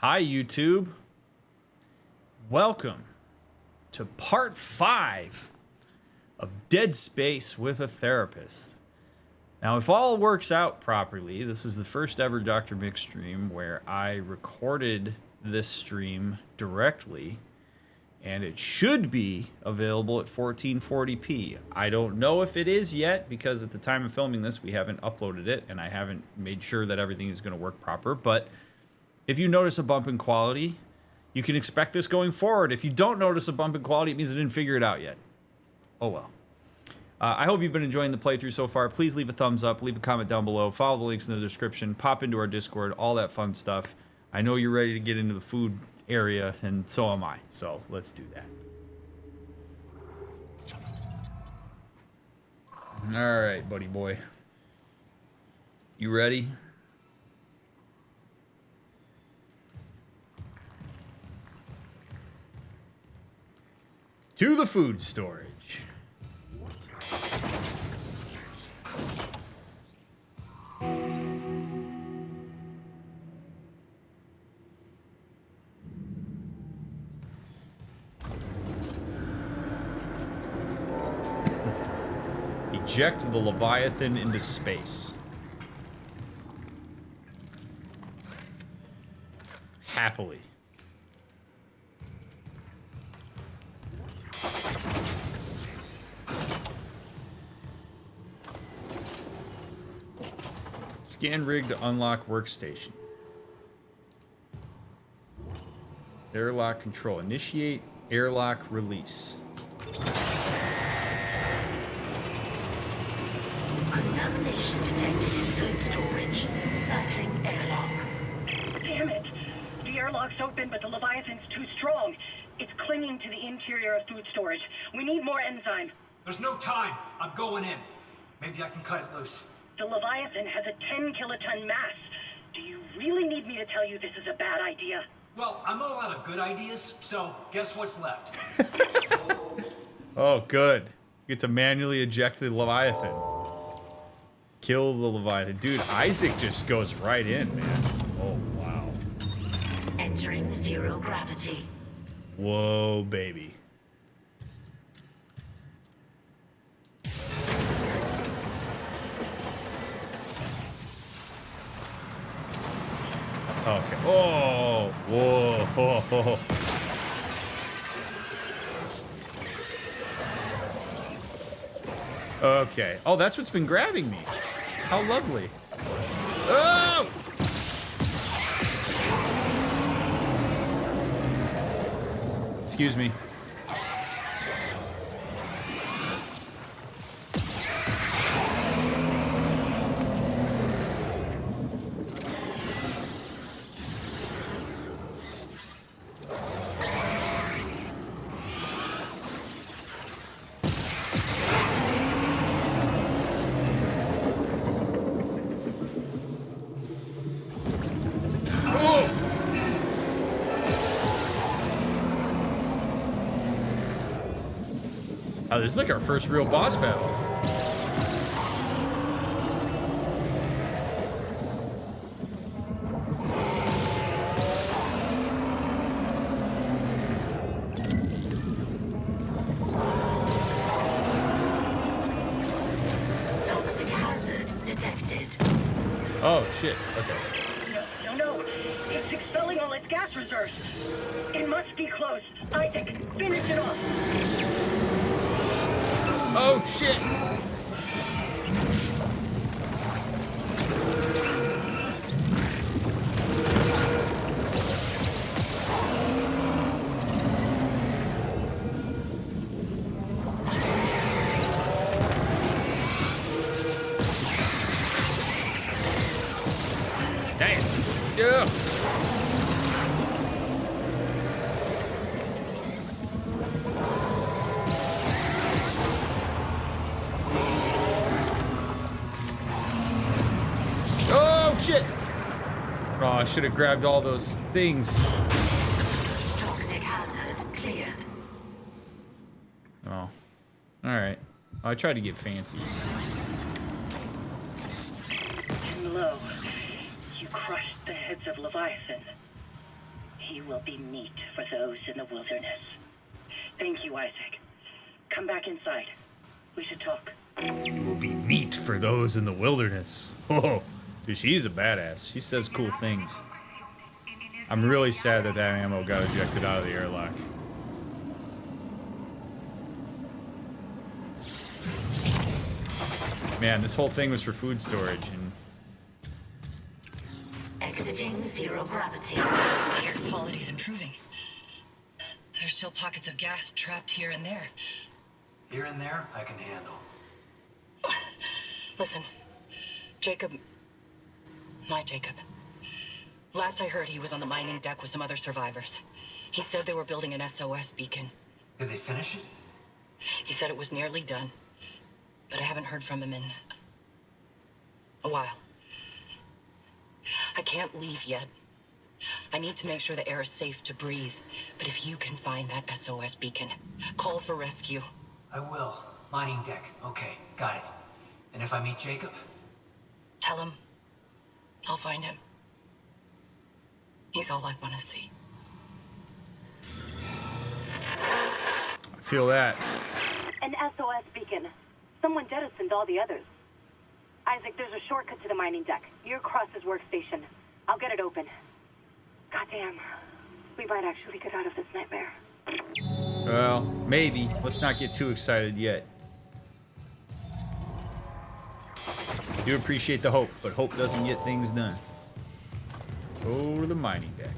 Hi, YouTube. Welcome to part 5 of Dead Space with a Therapist. Now, if all works out properly, this is the first ever DrMick stream where I recorded this stream directly, and it should be available at 1440p. I don't know if it is yet, because at the time of filming this, we haven't uploaded it, and I haven't made sure that everything is going to work proper, but if you notice a bump in quality, you can expect this going forward. If you don't notice a bump in quality, it means I didn't figure it out yet. Oh well. I hope you've been enjoying the playthrough so far. Please leave a thumbs up, leave a comment down below, follow the links in the description, pop into our Discord, all that fun stuff. I know you're ready to get into the food area, and so am I. So let's do that. All right, buddy boy. You ready? To the food storage. Eject the Leviathan into space. Happily. Scan rig to unlock workstation. Airlock control. Initiate airlock release. Contamination detected in food storage. Cycling airlock. Damn it! The airlock's open, but the Leviathan's too strong. It's clinging to the interior of food storage. We need more enzyme. There's no time. I'm going in. Maybe I can cut it loose. The Leviathan has a 10-kiloton mass. Do you really need me to tell you this is a bad idea? Well, I'm all out of good ideas, so guess what's left? Oh, good. You get to manually eject the Leviathan. Kill the Leviathan. Dude, Isaac just goes right in, man. Oh, wow. Entering zero gravity. Whoa, baby. Okay. Oh, whoa. Ho, ho, ho. Okay. Oh, that's what's been grabbing me. How lovely. Oh! Excuse me. Oh, this is like our first real boss battle. Toxic hazard detected. Oh, shit. Okay. No. It's expelling all its gas reserves. It must be close. Isaac, finish it off. Oh, shit. Dang it. Yeah. Shit! Oh, I should have grabbed all those things. Toxic hazard cleared. Oh. Alright. I tried to get fancy. Too low. You crushed the heads of Leviathan. He will be meat for those in the wilderness. Thank you, Isaac. Come back inside. We should talk. Will be meat for those in the wilderness. Oh, dude, she's a badass. She says cool things. I'm really sad that that ammo got ejected out of the airlock. Man, this whole thing was for food storage, and Exiting zero gravity. Air quality's improving. There's still pockets of gas trapped here and there. Here and there, I can handle. Listen, Jacob... My Jacob. Last I heard, he was on the mining deck with some other survivors. He said they were building an SOS beacon. Did they finish it? He said it was nearly done, but I haven't heard from him in a while. I can't leave yet. I need to make sure the air is safe to breathe. But if you can find that SOS beacon, call for rescue. I will. Mining deck. Okay, got it. And if I meet Jacob? Tell him I'll find him. He's all I want to see. I feel that. An SOS beacon. Someone jettisoned all the others. Isaac, there's a shortcut to the mining deck. You're across his workstation. I'll get it open. Goddamn. We might actually get out of this nightmare. Well, maybe. Let's not get too excited yet. I do appreciate the hope, but hope doesn't get things done. Go to the mining deck.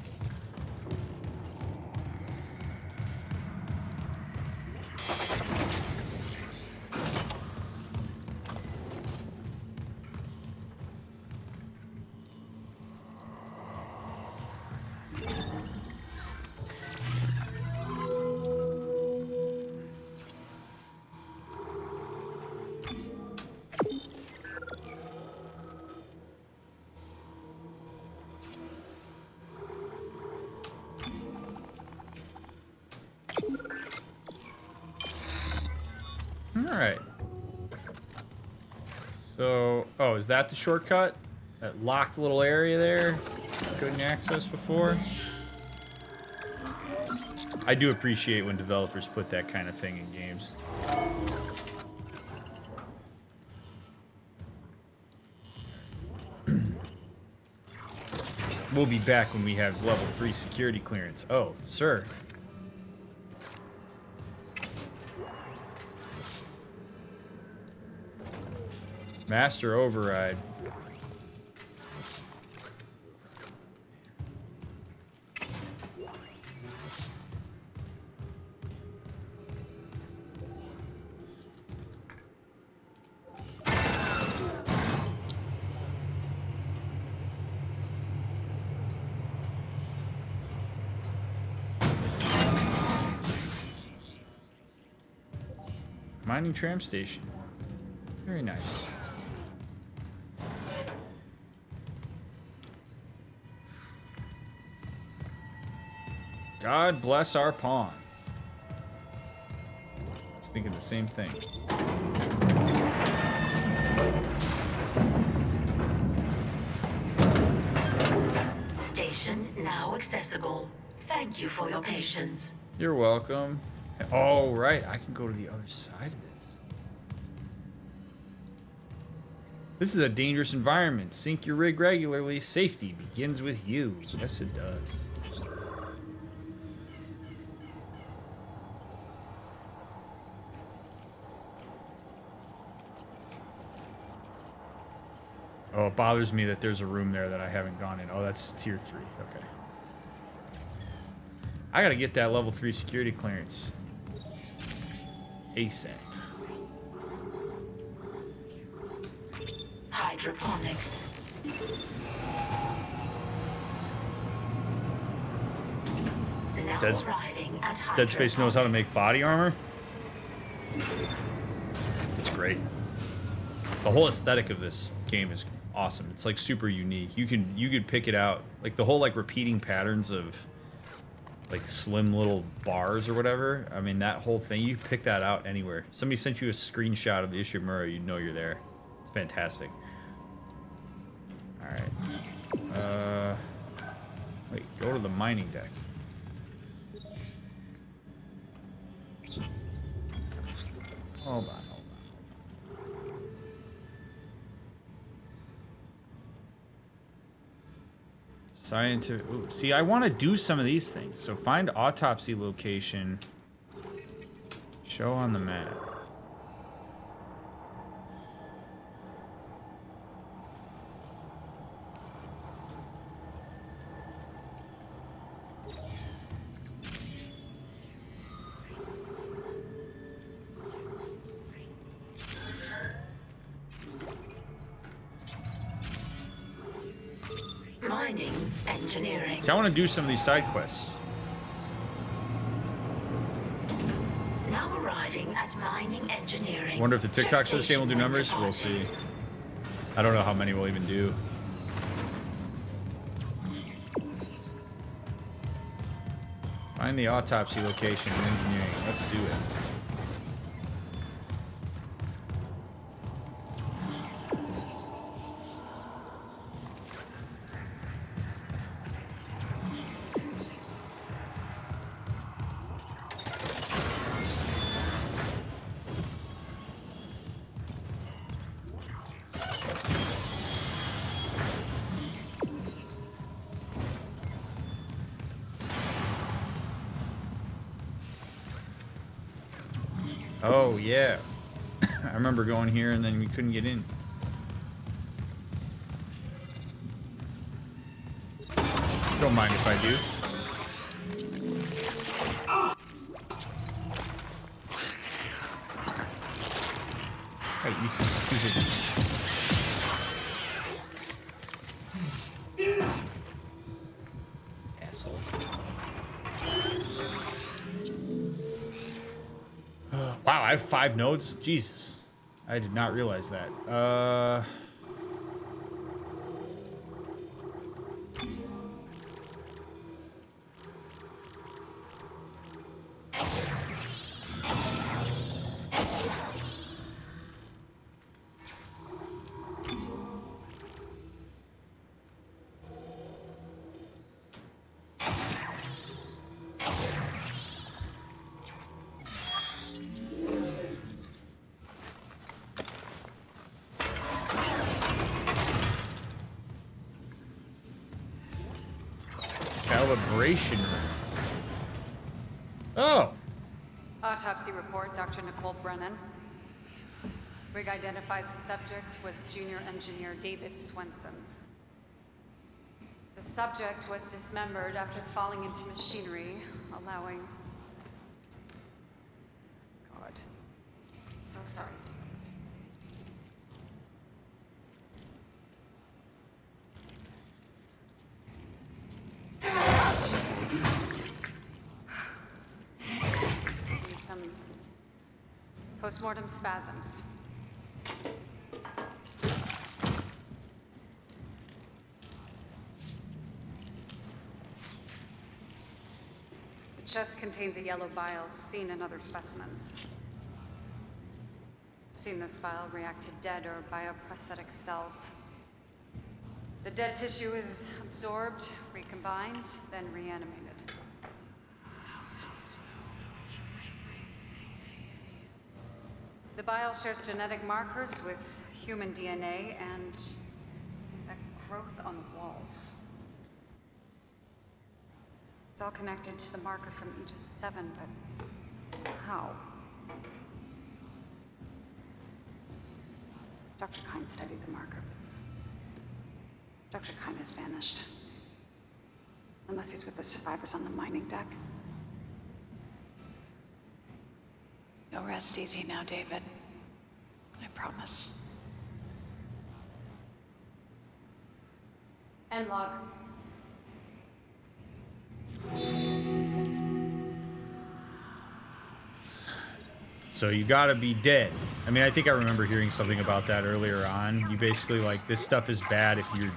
Alright. So, oh, is that the shortcut? That locked little area there? Couldn't access before? I do appreciate when developers put that kind of thing in games. We'll be back when we have level 3 security clearance. Oh, sir. Master override. Mining tram station. Very nice. God bless our pawns. I was thinking the same thing. Station now accessible. Thank you for your patience. You're welcome. Oh, right. I can go to the other side of this. This is a dangerous environment. Sink your rig regularly. Safety begins with you. Yes, it does. Oh, it bothers me that there's a room there that I haven't gone in. Oh, that's tier 3. Okay. I gotta get that level 3 security clearance. ASAP. Hydroponics. Now arriving at Dead Space knows how to make body armor. It's great. The whole aesthetic of this game is awesome. It's like super unique. You could pick it out. Like the whole like repeating patterns of like slim little bars or whatever. I mean, that whole thing, you pick that out anywhere. Somebody sent you a screenshot of the Ishimura, you'd know you're there. It's fantastic. Alright. Wait, go to the mining deck. Hold on. Scientific. Ooh, see, I want to do some of these things. So find autopsy location. Show on the map. Mining engineering. See, I want to do some of these side quests. Now arriving at mining engineering. I wonder if the Check TikToks for this game will do station when numbers. We'll departing. see. I don't know how many we'll even do. Find the autopsy location in engineering. Let's do it. Oh, yeah. I remember going here and then we couldn't get in. Don't mind if I do. Hey, you stupid. Asshole. Wow, I have 5 nodes? Jesus. I did not realize that. Calibration room. Oh! Autopsy report, Dr. Nicole Brennan. Rig identifies the subject was junior engineer David Swenson. The subject was dismembered after falling into machinery, allowing... God. So sorry. Jesus. Need some postmortem spasms. The chest contains a yellow bile seen in other specimens. Seen this bile react to dead or bioprosthetic cells. The dead tissue is absorbed, recombined, then reanimated. The bile shares genetic markers with human DNA and that growth on the walls. It's all connected to the marker from Aegis 7, but how? Dr. Kine studied the marker. Dr. Kine has vanished. Unless he's with the survivors on the mining deck. You'll rest easy now, David. I promise. End log. So you gotta be dead. I mean, I think I remember hearing something about that earlier on. You basically, like, this stuff is bad if you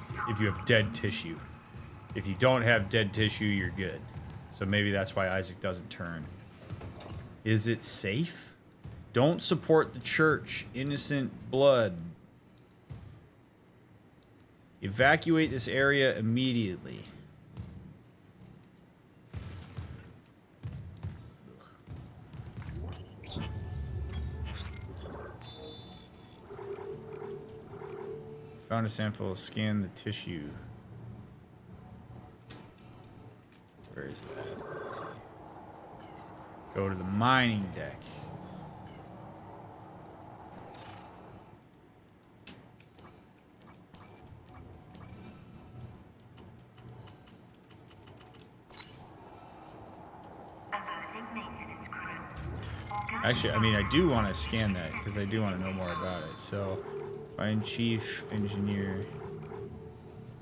have dead tissue. If you don't have dead tissue, you're good. So maybe that's why Isaac doesn't turn. Is it safe? Don't support the church. Innocent blood. Evacuate this area immediately. Found a sample. Scan the tissue. Where is that? Let's see. Go to the mining deck. Actually, I mean, I do want to scan that because I do want to know more about it. So, find chief engineer.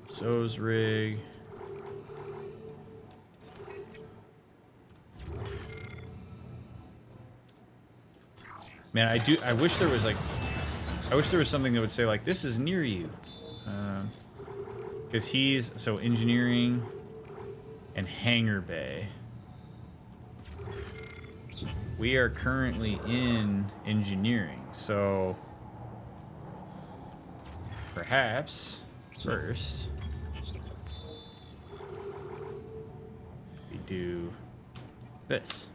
So's rig. Man, I wish there was like, I wish there was something that would say like, this is near you. Because he's, so engineering and hangar bay. We are currently in engineering, so perhaps first we do this.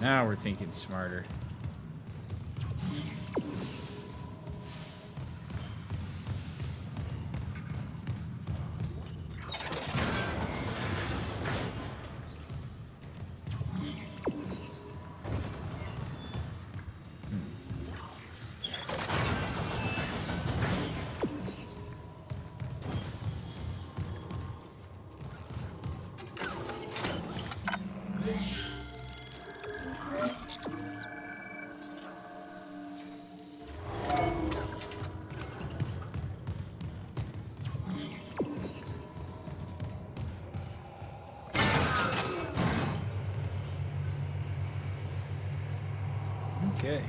Now we're thinking smarter. Okay.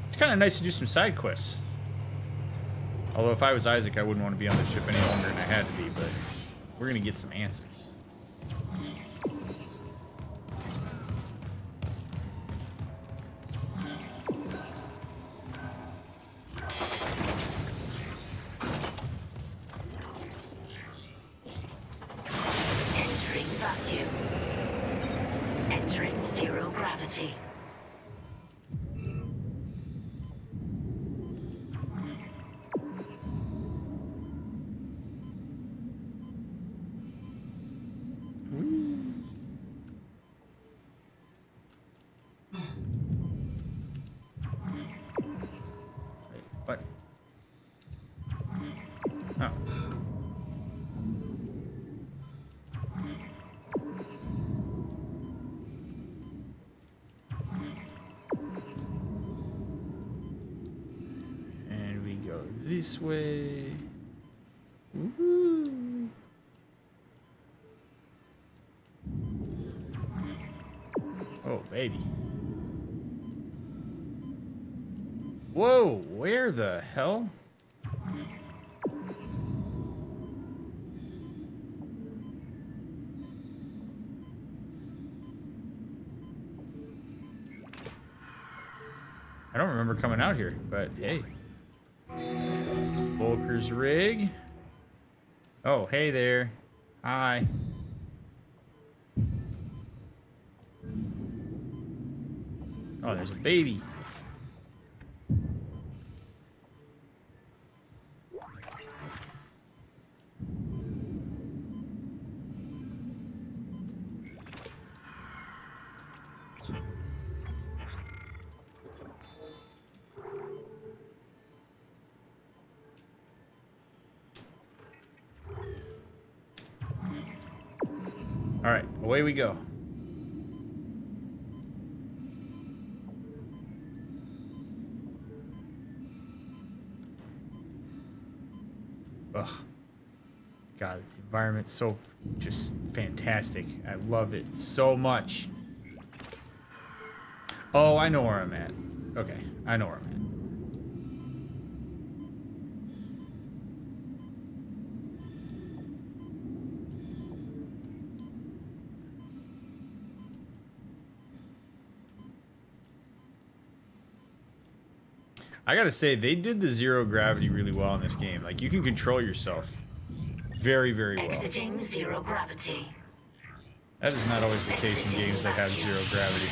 It's kind of nice to do some side quests. Although if I was Isaac, I wouldn't want to be on this ship any longer than I had to be, but we're going to get some answers. Entering vacuum. Entering zero gravity. What? Oh. And we go this way. Woohoo. Oh, baby. Whoa, where the hell? I don't remember coming out here, but hey. Volker's rig. Oh, hey there. Hi. Oh, there's a baby. All right, away we go. Ugh. God, the environment's so just fantastic. I love it so much. Oh, I know where I'm at. Okay, I know where I'm at. I gotta say, they did the zero gravity really well in this game. Like, you can control yourself very, very well. Exiting zero gravity. That is not always the case in games that have zero gravity.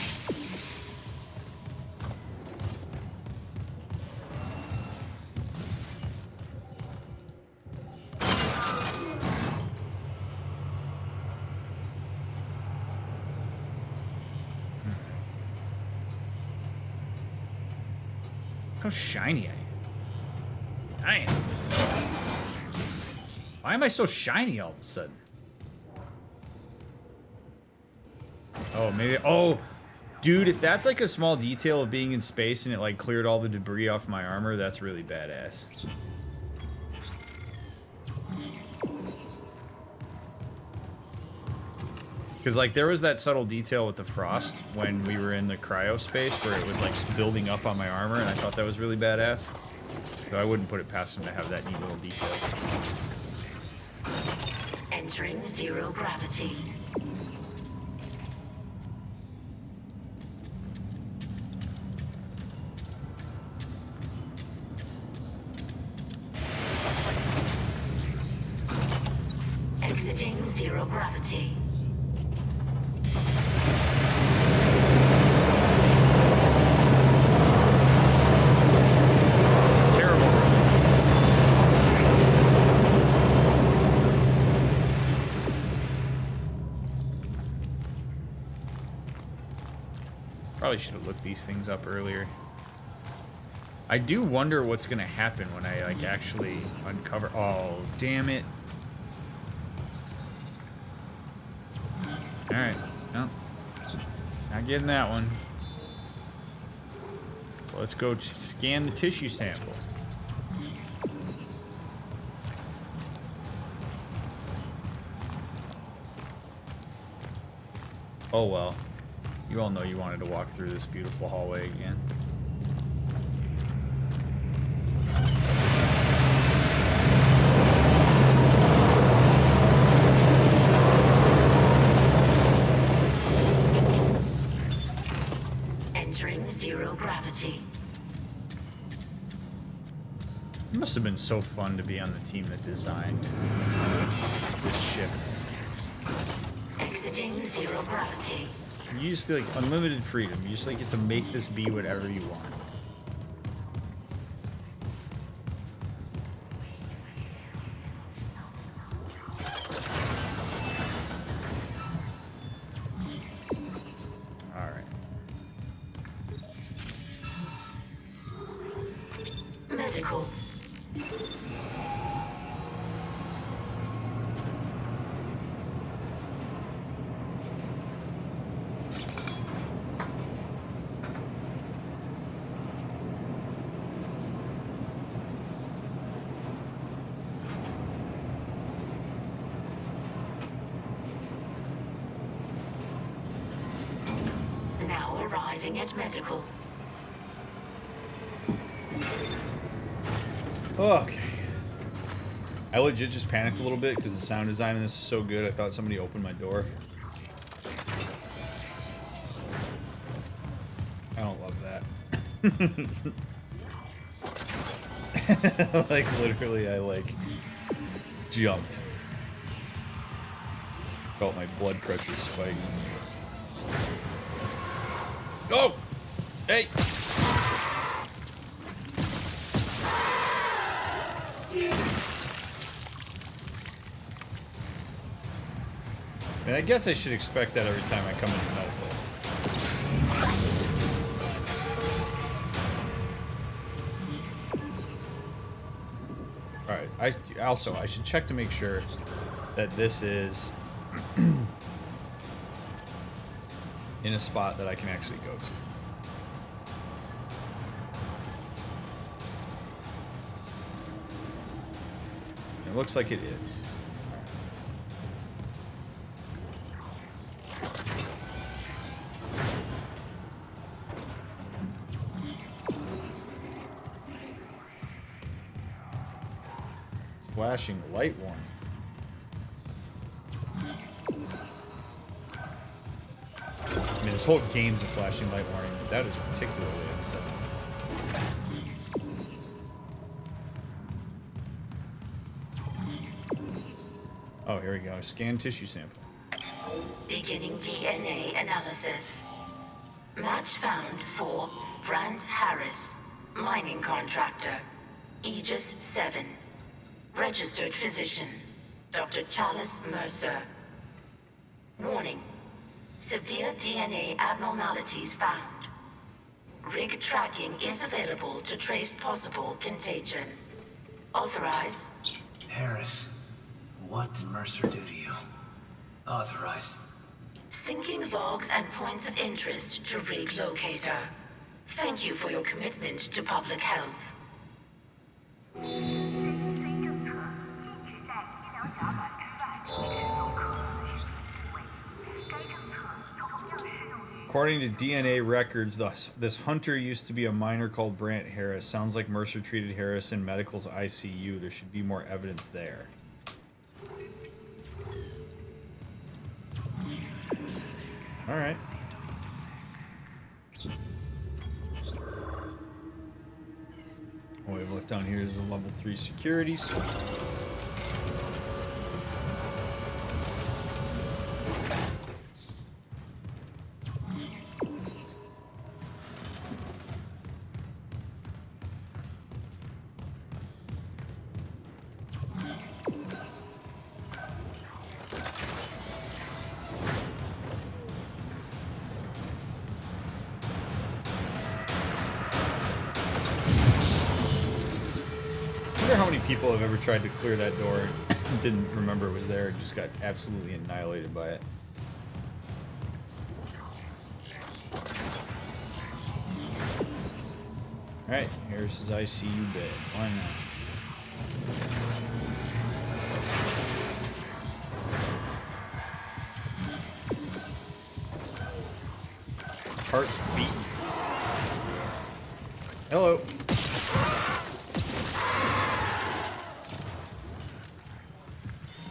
Look how shiny I am. Why am I so shiny all of a sudden? Oh, maybe. Oh, dude, if that's like a small detail of being in space and it like cleared all the debris off my armor, that's really badass. Because like there was that subtle detail with the frost when we were in the cryo space where it was like building up on my armor, and I thought that was really badass. So I wouldn't put it past him to have that neat little detail. Entering zero gravity. Exiting zero gravity. Terrible. Probably should have looked these things up earlier. I do wonder what's gonna happen when I like actually uncover. Oh, damn it! All right, no, not getting that one. So let's go scan the tissue sample. Oh well. You all know you wanted to walk through this beautiful hallway again. Entering zero gravity. It must have been so fun to be on the team that designed this ship. Exiting zero gravity. You just like unlimited freedom. You just like get to make this be whatever you want. All right. Medical. Now arriving at medical. Okay. I legit just panicked a little bit because the sound design in this is so good. I thought somebody opened my door. I don't love that. Like literally, I like jumped. Felt my blood pressure spike. Oh! Hey! And I guess I should expect that every time I come into medical. Alright, I should check to make sure that this is in a spot that I can actually go to. It looks like it is. Flashing light warning. I mean, this whole game's a flashing light warning, but that is particularly unsettling. Oh, here we go. Scan tissue sample. Beginning DNA analysis. Match found for Brant Harris, mining contractor, Aegis 7. Registered physician, Dr. Chalice Mercer. Warning. Severe DNA abnormalities found. Rig tracking is available to trace possible contagion. Authorize. Harris, what did Mercer do to you? Authorized. Syncing logs and points of interest to rig locator. Thank you for your commitment to public health. According to DNA records, this hunter used to be a miner called Brant Harris. Sounds like Mercer treated Harris in medical's ICU. There should be more evidence there. All right. What we have left down here is a level 3 securities. How many people have ever tried to clear that door and didn't remember it was there and just got absolutely annihilated by it? Alright, here's his ICU bed. Why not? Heart's beating. Hello.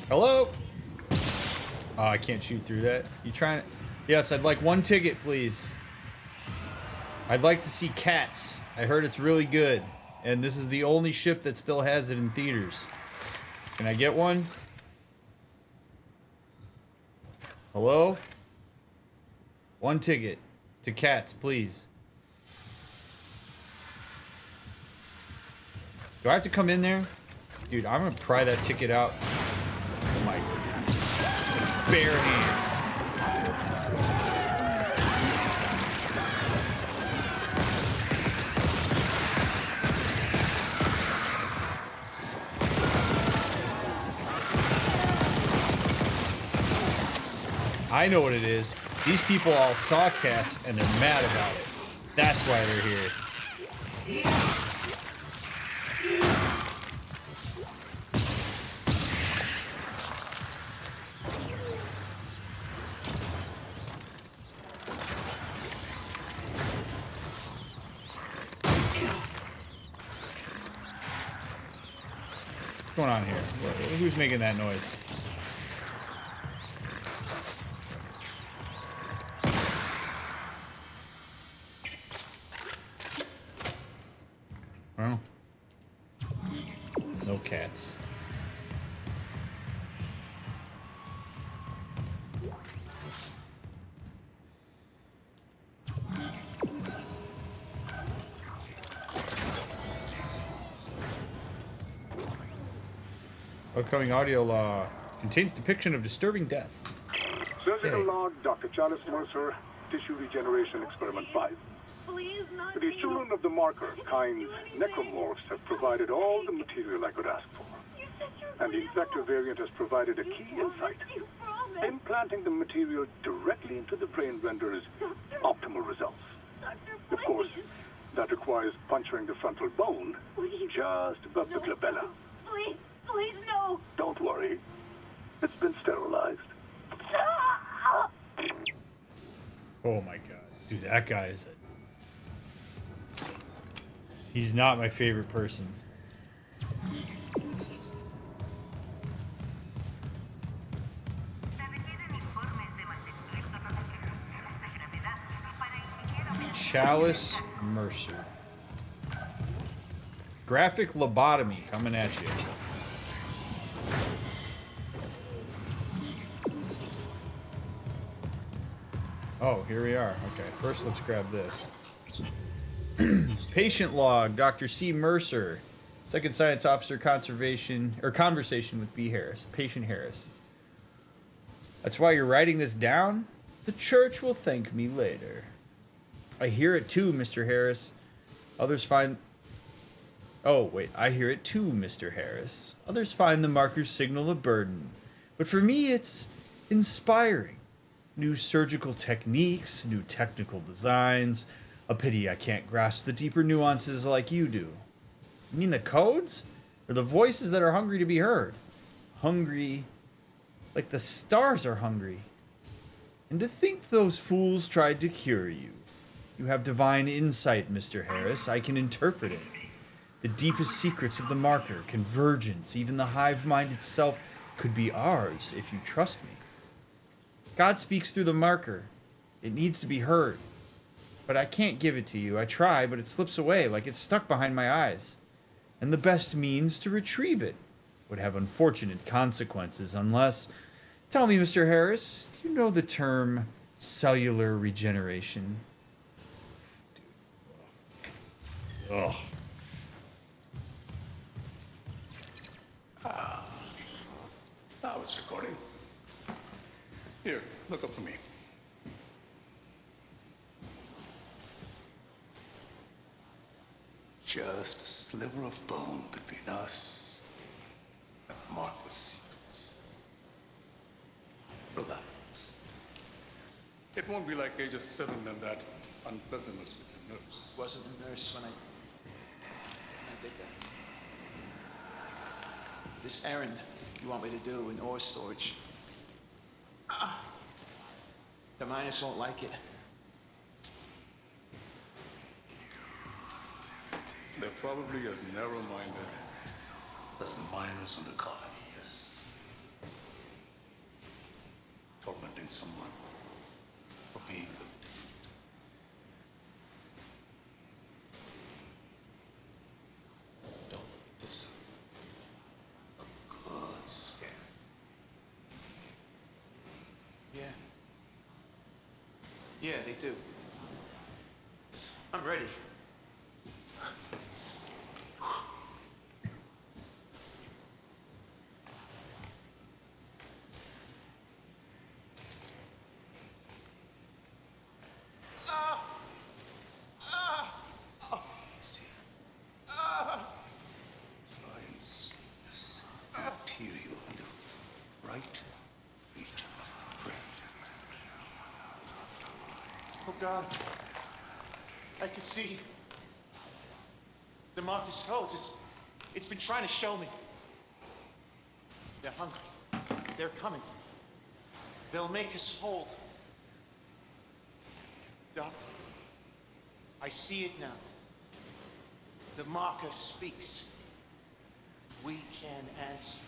Hello? Oh, I can't shoot through that. You trying to... Yes, I'd like one ticket, please. I'd like to see Cats. I heard it's really good. And this is the only ship that still has it in theaters. Can I get one? Hello? One ticket to Cats, please. Do I have to come in there? Dude, I'm gonna pry that ticket out. My bare hands. I know what it is. These people all saw Cats and they're mad about it. That's why they're here. What's going on here? Who's making that noise? Well, no cats. Upcoming audio law contains depiction of disturbing death. Surgical log, Dr. Chalice Mercer, tissue regeneration experiment 5. The children of the marker kind's necromorphs have provided all the material I could ask for. And the infector variant has provided a key insight. Implanting the material directly into the brain renders optimal results. Of course, that requires puncturing the frontal bone just above the glabella. Please, no. Don't worry. It's been sterilized. Oh my god. Dude, that guy is a... He's not my favorite person. Chalice Mercer. Graphic lobotomy coming at you. Oh, here we are. Okay, first let's grab this. Patient log, Dr. C. Mercer, Second Science Officer, conversation with B. Harris, Patient Harris. That's why you're writing this down? The church will thank me later. I hear it too, Mr. Harris. Others find... Oh, wait, I hear it too, Mr. Harris. Others find the marker's signal a burden. But for me, it's inspiring. New surgical techniques, new technical designs. A pity I can't grasp the deeper nuances like you do. You mean the codes? Or the voices that are hungry to be heard? Hungry like the stars are hungry. And to think those fools tried to cure you. You have divine insight, Mr. Harris. I can interpret it. The deepest secrets of the marker, convergence, even the hive mind itself could be ours if you trust me. God speaks through the marker. It needs to be heard. But I can't give it to you. I try, but it slips away like it's stuck behind my eyes. And the best means to retrieve it would have unfortunate consequences unless... Tell me, Mr. Harris, do you know the term cellular regeneration? Ugh. I was recording. Here, look up for me. Just a sliver of bone between us and the marker's secrets. Relax. It won't be like Aegis 7 and that unpleasantness with your nurse. Wasn't a nurse when I did that. This errand you want me to do in ore storage. The miners won't like it. They're probably as narrow-minded as the miners in the colony is. Tormenting someone for being a little different. Don't deserve a good scare. Yeah. Yeah, they do. I'm ready. Easy. Try and slip this material in the right region of the brain. Oh, God. I can see the marker's codes. It's been trying to show me. They're hungry. They're coming. They'll make us whole. Doctor, I see it now. The marker speaks. We can answer.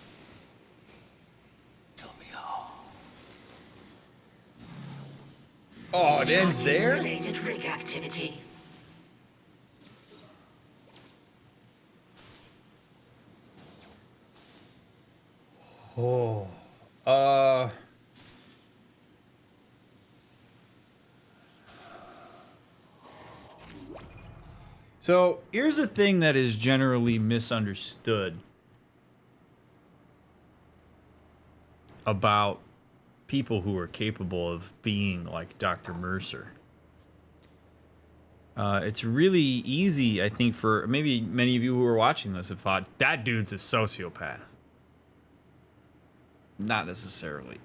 Tell me how. Oh, it ends there? Related rig activity. Oh. So, here's a thing that is generally misunderstood about people who are capable of being like Dr. Mercer. It's really easy, I think, for maybe many of you who are watching this have thought, that dude's a sociopath. Not necessarily.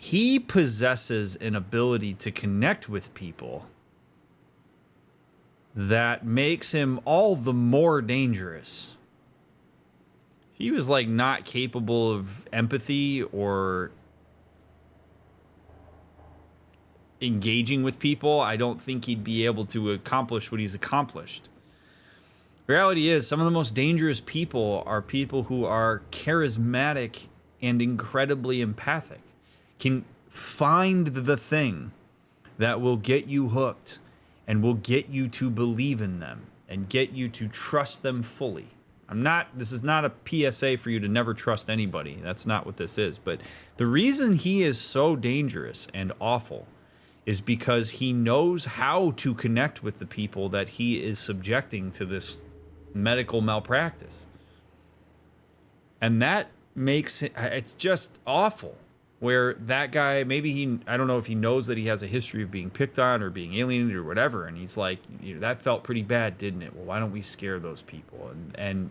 He possesses an ability to connect with people that makes him all the more dangerous. If he was like not capable of empathy or engaging with people, I don't think he'd be able to accomplish what he's accomplished. The reality is, some of the most dangerous people are people who are charismatic and incredibly empathic. Can find the thing that will get you hooked and will get you to believe in them and get you to trust them fully. This is not a PSA for you to never trust anybody. That's not what this is. But the reason he is so dangerous and awful is because he knows how to connect with the people that he is subjecting to this medical malpractice. And that makes it's just awful. Where that guy, maybe I don't know if he knows that he has a history of being picked on or being alienated or whatever, and he's like, that felt pretty bad, didn't it? Well, why don't we scare those people? And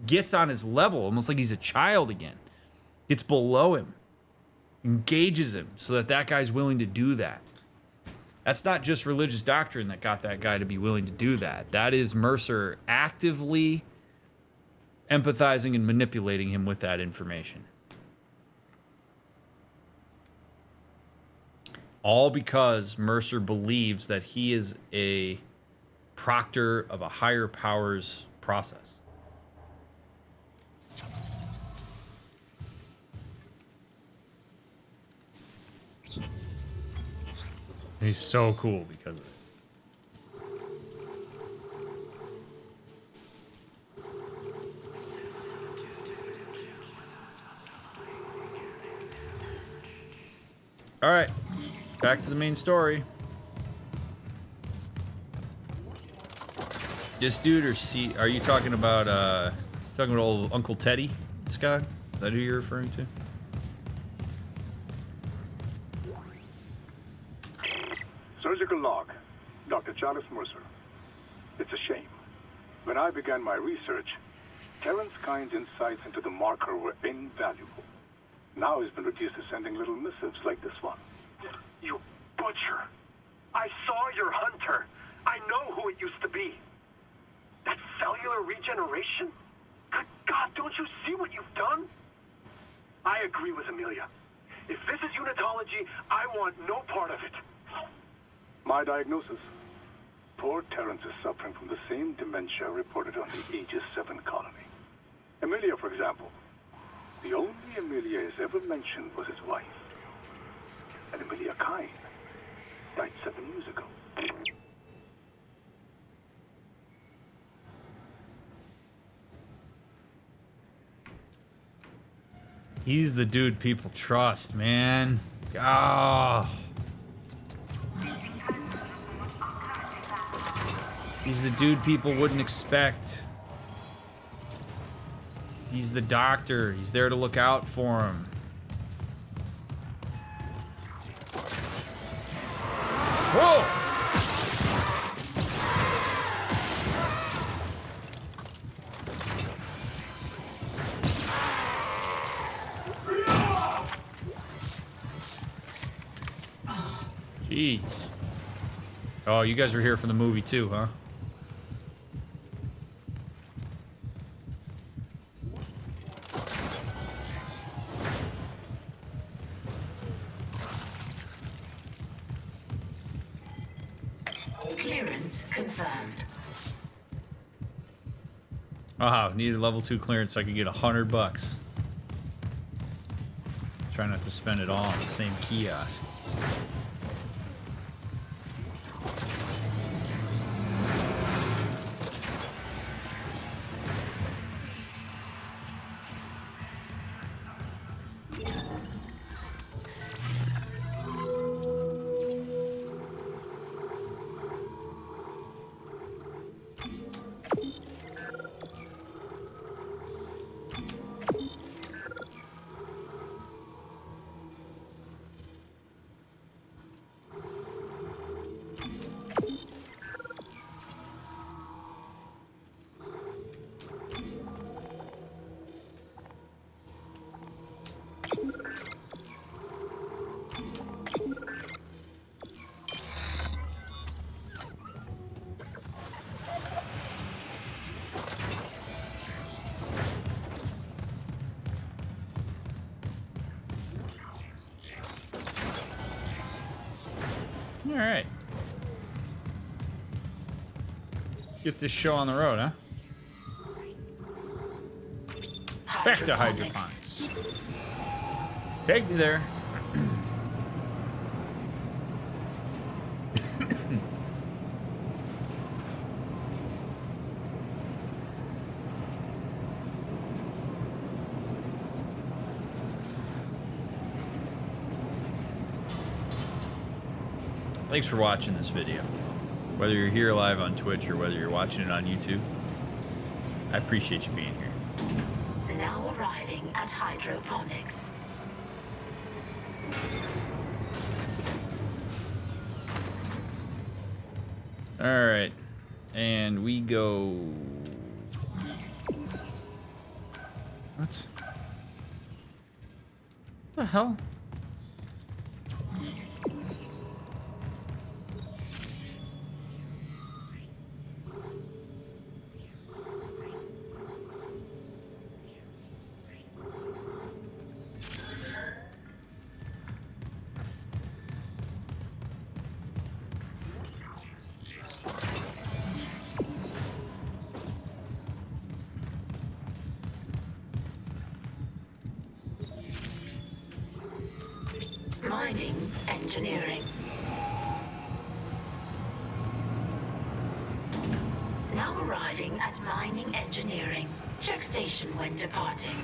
gets on his level, almost like he's a child again. Gets below him, engages him, so that guy's willing to do that. That's not just religious doctrine that got that guy to be willing to do that. That is Mercer actively empathizing and manipulating him with that information. All because Mercer believes that he is a proctor of a higher power's process. He's so cool because of it. All right. Back to the main story. This dude are you talking about old Uncle Teddy, Scott? Is that who you're referring to? Surgical log, Dr. Charles Mercer. It's a shame. When I began my research, Terrence Kyne's insights into the marker were invaluable. Now he's been reduced to sending little missives like this one. You butcher. I saw your hunter. I know who it used to be. That cellular regeneration? Good God, don't you see what you've done? I agree with Amelia. If this is unitology, I want no part of it. My diagnosis. Poor Terrence is suffering from the same dementia reported on the Aegis 7 colony. Amelia, for example. The only Amelia he's ever mentioned was his wife. And Amelia Kyne died 7 years ago. He's the dude people trust, man. Oh. He's the dude people wouldn't expect. He's the doctor. He's there to look out for him. Whoa! Jeez. Oh, you guys were here for the movie too, huh? Clearance confirmed. Oh, needed level 2 clearance so I could get $100. Try not to spend it all on the same kiosk. All right. Get this show on the road, huh? Back to hydroponics. Take me there. thanks for watching this video. Whether you're here live on Twitch or whether you're watching it on YouTube, I appreciate you being here. Now arriving at hydroponics. All right, and we go. What? The hell? Mining engineering. Now arriving at mining engineering. Check station when departing.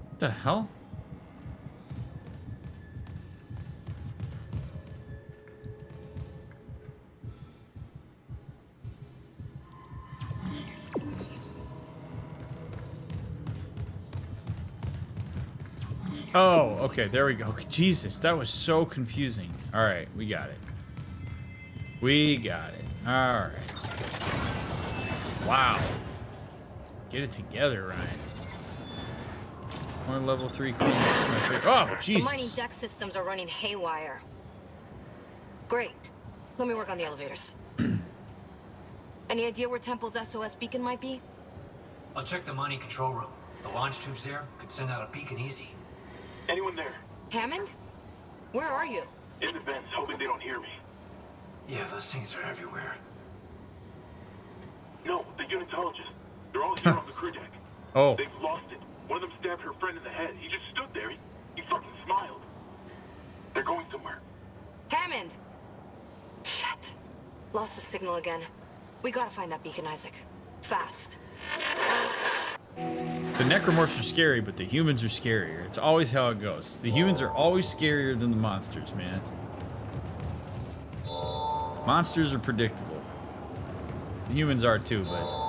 What the hell? Oh, okay, there we go. Jesus, that was so confusing. All right, we got it. We got it. All right. Wow. Get it together, Ryan. One level 3 clean. Oh, Jesus. The mining deck systems are running haywire. Great. Let me work on the elevators. Any idea where Temple's SOS beacon might be? I'll check the mining control room. The launch tubes there could send out a beacon easy. Anyone there? Hammond? Where are you? In the vents, hoping they don't hear me. Yeah, those things are everywhere. No, the unitologists. They're all here on the crew deck. Oh. They've lost it. One of them stabbed her friend in the head. He just stood there. He fucking smiled. They're going somewhere. Hammond! Shit. Lost the signal again. We gotta find that beacon, Isaac. Fast. The necromorphs are scary, but the humans are scarier. It's always how it goes. The humans are always scarier than the monsters, man. Monsters are predictable. The humans are too, but...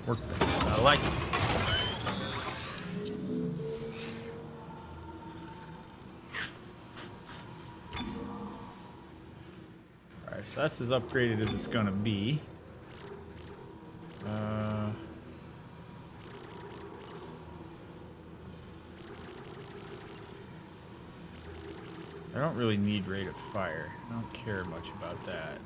Workbench. I like it. Alright, so that's as upgraded as it's gonna be. I don't really need rate of fire. I don't care much about that.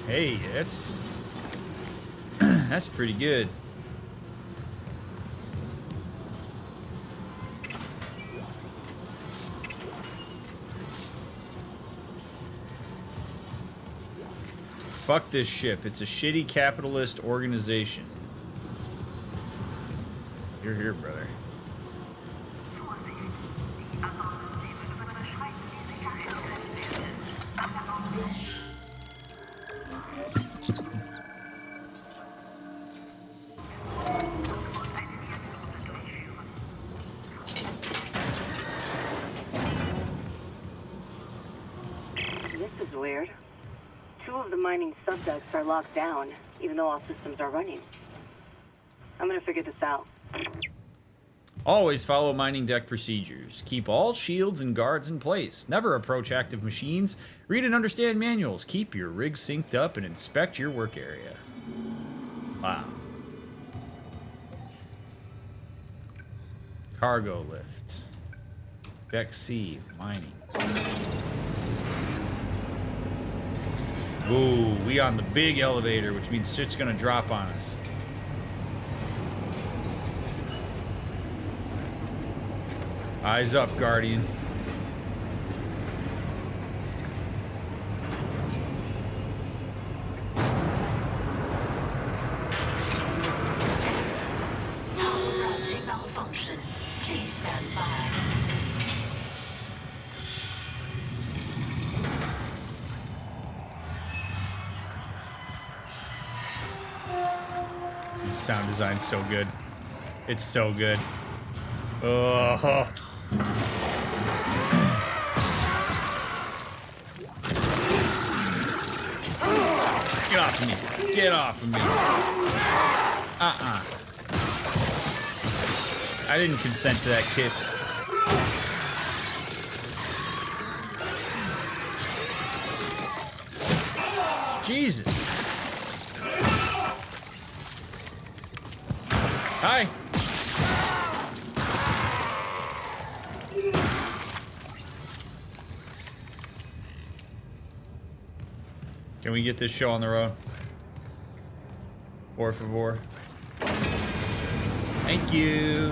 Hey, that's pretty good. Fuck this ship. It's a shitty capitalist organization. You're here, brother. This is weird. 2 of the mining subducts are locked down, even though all systems are running. I'm gonna figure this out. Always follow mining deck procedures. Keep all shields and guards in place. Never approach active machines. Read and understand manuals. Keep your rig synced up and inspect your work area. Wow. Cargo lifts. Deck C, mining. Ooh, we on the big elevator, which means shit's gonna drop on us. Eyes up, Guardian. Routing malfunction. Please stand by. Sound design's so good. It's so good. Oh. Get off of me. Get off of me. I didn't consent to that kiss. Jesus. Hi. Can we get this show on the road? Por favor. Thank you.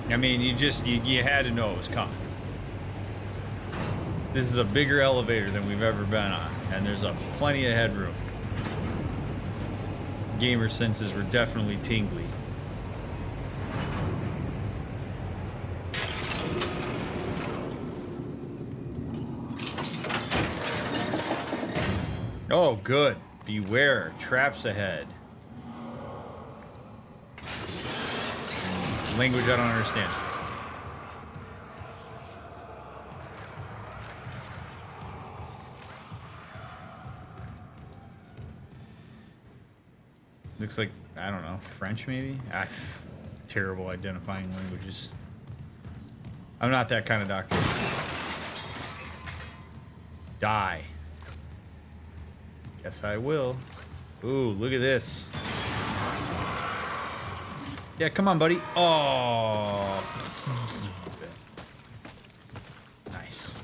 I mean, you had to know it was coming. This is a bigger elevator than we've ever been on, and there's plenty of headroom. Gamer senses were definitely tingly. Oh, good. Beware, traps ahead. Language I don't understand. Looks like, I don't know, French maybe? Terrible identifying languages. I'm not that kind of doctor. Die. Guess I will. Ooh, look at this. Yeah, come on, buddy. Oh. Nice.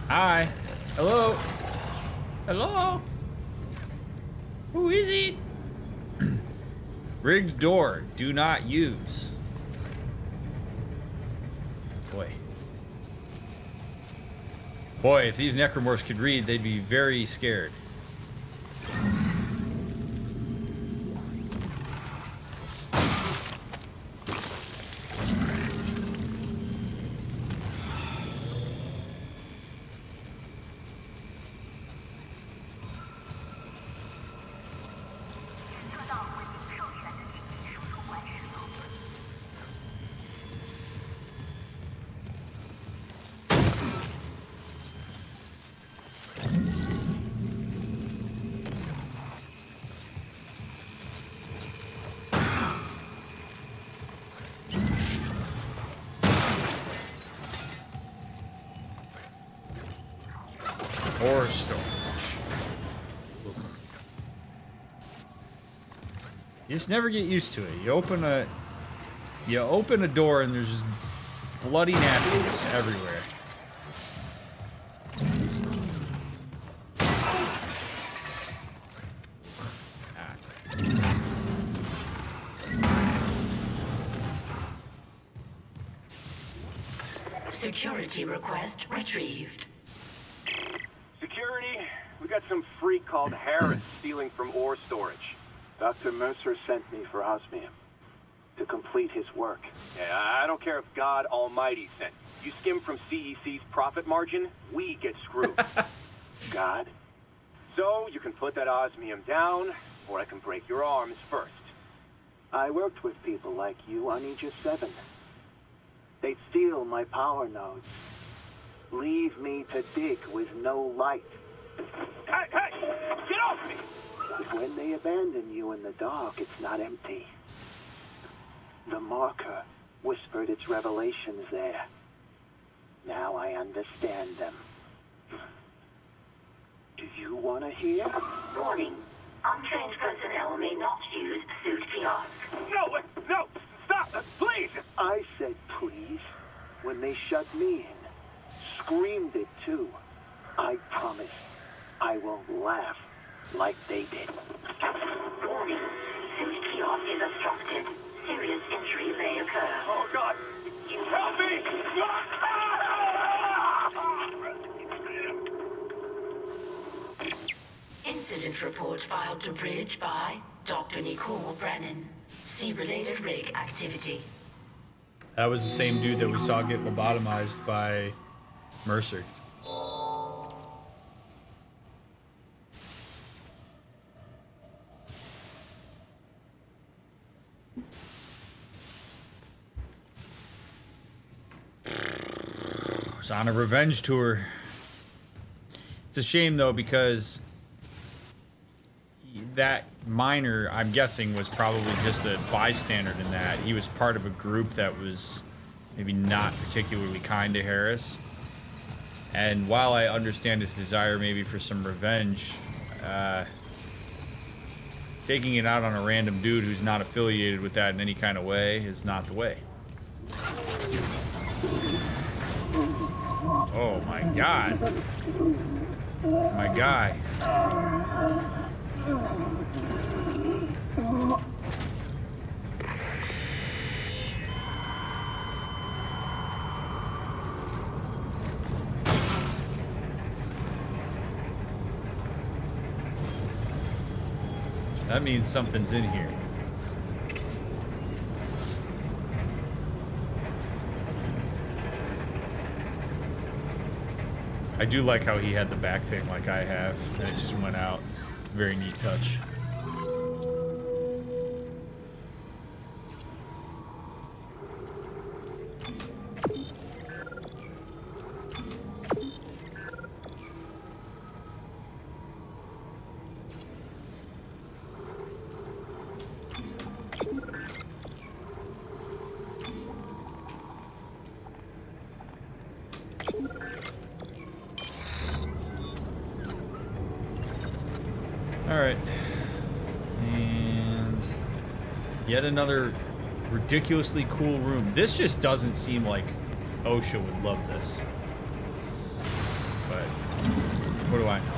Hi. Hello. Hello. Who is it? Rigged door. Do not use. Boy, if these necromorphs could read, they'd be very scared. ore storage. You just never get used to it. You open a door and there's just bloody nastiness everywhere. Security request retrieved. Security, we got some freak called Harris stealing from ore storage. Dr. Mercer sent me for osmium to complete his work. Yeah, I don't care if God Almighty sent. You skim from CEC's profit margin, we get screwed. God? So, you can put that osmium down, or I can break your arms first. I worked with people like you on Aegis 7. They'd steal my power nodes. Leave me to dig with no light. Hey, hey! Get off me! When they abandon you in the dark, it's not empty. The marker whispered its revelations there. Now I understand them. Do you want to hear? Warning. Untrained personnel may not use suit kiosks. No, no! Stop! Please! I said please when they shut me in. Screamed it too. I promise I won't laugh like they did. Warning. Suit kiosk is obstructed. Serious injury may occur. Oh, God! Help me! Incident report filed to Bridge by Dr. Nicole Brennan. See related rig activity. That was the same dude that we saw get lobotomized by Mercer. It's on a revenge tour. It's a shame though, because that miner, I'm guessing, was probably just a bystander in that. He was part of a group that was maybe not particularly kind to Harris. And while I understand his desire maybe for some revenge, taking it out on a random dude who's not affiliated with that in any kind of way is not the way. Oh my God. My guy. That means something's in here. I do like how he had the back thing like I have, and it just went out. Very neat touch. Alright. And yet another ridiculously cool room. This just doesn't seem like OSHA would love this. But what do I know?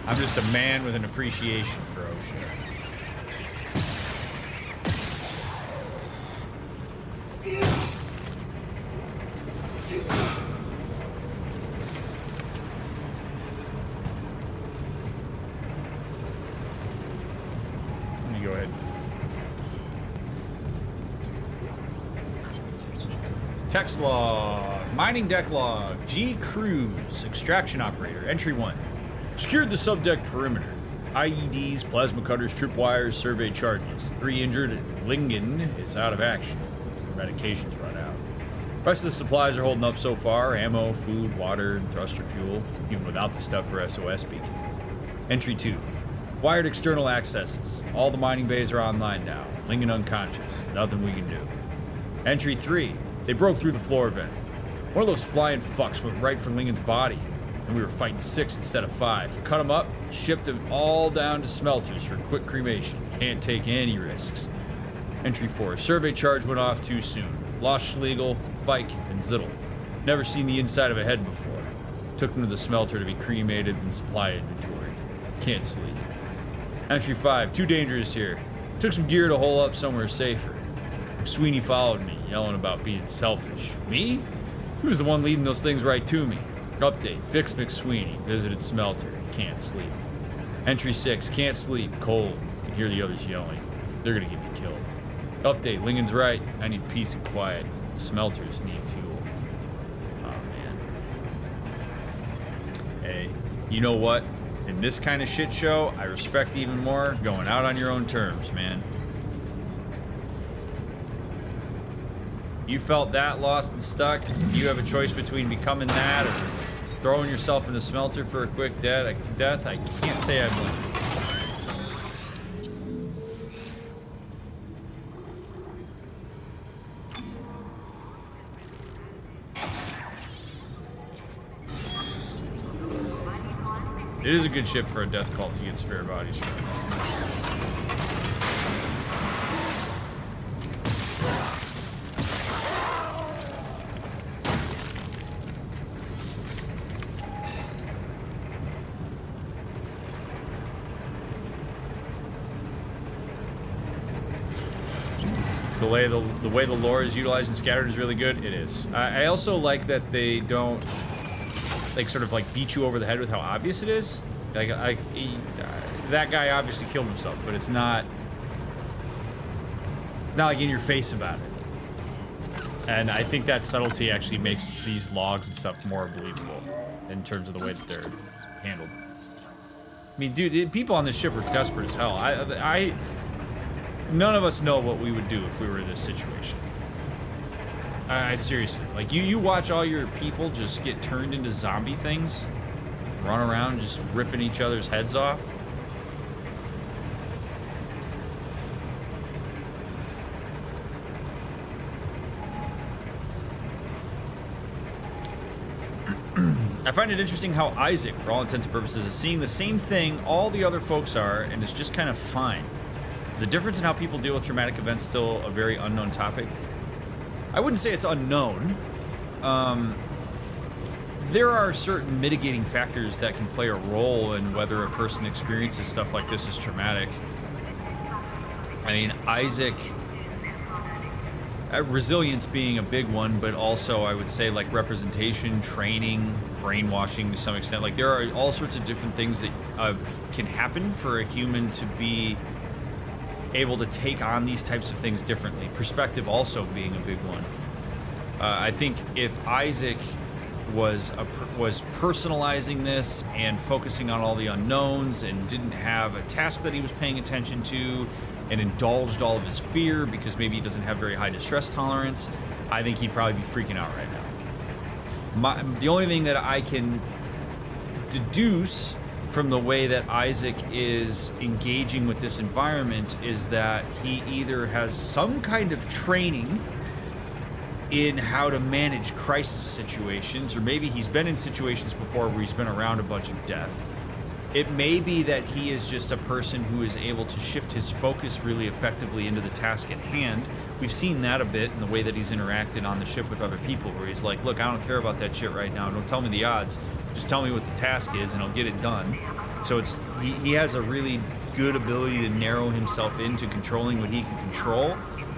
I'm just a man with an appreciation for OSHA. Go ahead. Text log, mining deck log, G. Cruz, extraction operator, entry 1. Secured the subdeck perimeter. IEDs, plasma cutters, tripwires, survey charges. 3 injured, and Lingen is out of action. Medications run out. Rest of the supplies are holding up so far. Ammo, food, water, and thruster fuel, even without the stuff for SOS beacon. Entry 2. Wired external accesses. All the mining bays are online now. Lingen unconscious. Nothing we can do. Entry 3. They broke through the floor vent. One of those flying fucks went right for Lincoln's body, and we were fighting 6 instead of 5. Cut him up, shipped him all down to smelters for quick cremation. Can't take any risks. Entry 4. Survey charge went off too soon. Lost Schlegel, Fike, and Zittel. Never seen the inside of a head before. Took him to the smelter to be cremated and supply inventory. Can't sleep. Entry 5. Too dangerous here. Took some gear to hole up somewhere safer. McSweeney followed me, yelling about being selfish. Me? He was the one leading those things right to me. Update. Fix McSweeney. Visited smelter. Can't sleep. Entry 6. Can't sleep. Cold. Can hear the others yelling. They're gonna get me killed. Update. Lincoln's right. I need peace and quiet. Smelters need fuel. Oh, man. Hey, you know what? In this kind of shit show, I respect even more going out on your own terms, man. You felt that lost and stuck. You have a choice between becoming that or throwing yourself in a smelter for a quick death. I can't say I blame you. It is a good ship for a death cult to get spare bodies from. The way the lore is utilized and scattered is really good. It is. I also like that they don't like sort of like beat you over the head with how obvious it is. Like that guy obviously killed himself, but it's not like in your face about it. And I think that subtlety actually makes these logs and stuff more believable in terms of the way that they're handled. I mean, dude, the people on this ship are desperate as hell. None of us know what we would do if we were in this situation. Seriously, like you watch all your people just get turned into zombie things, run around just ripping each other's heads off. I find it interesting how Isaac, for all intents and purposes, is seeing the same thing all the other folks are, and is just kind of fine. Is the difference in how people deal with traumatic events still a very unknown topic? I wouldn't say it's unknown. There are certain mitigating factors that can play a role in whether a person experiences stuff like this as traumatic. I mean, Isaac, resilience being a big one, but also I would say like representation, training, brainwashing to some extent. Like there are all sorts of different things that can happen for a human to be able to take on these types of things differently. Perspective also being a big one. I think if Isaac was personalizing this and focusing on all the unknowns and didn't have a task that he was paying attention to and indulged all of his fear because maybe he doesn't have very high distress tolerance, I think he'd probably be freaking out right now. The only thing that I can deduce from the way that Isaac is engaging with this environment is that he either has some kind of training in how to manage crisis situations, or maybe he's been in situations before where he's been around a bunch of death. It may be that he is just a person who is able to shift his focus really effectively into the task at hand. We've seen that a bit in the way that he's interacted on the ship with other people, where he's like, look, I don't care about that shit right now. Don't tell me the odds. Just tell me what the task is and I'll get it done. So he has a really good ability to narrow himself into controlling what he can control,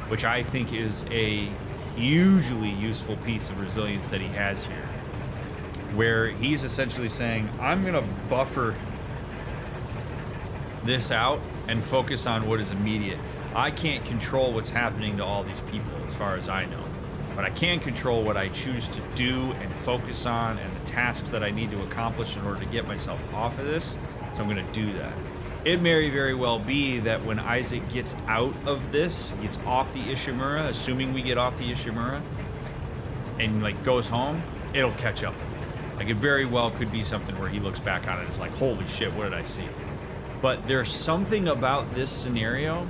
which I think is a hugely useful piece of resilience that he has here, where he's essentially saying, I'm going to buffer this out and focus on what is immediate. I can't control what's happening to all these people as far as I know, but I can control what I choose to do and focus on and the tasks that I need to accomplish in order to get myself off of this. So I'm going to do that. It may very well be that when Isaac gets out of this, gets off the Ishimura, assuming we get off the Ishimura, and like goes home, it'll catch up. Like it very well could be something where he looks back on it and is like, holy shit, what did I see? But there's something about this scenario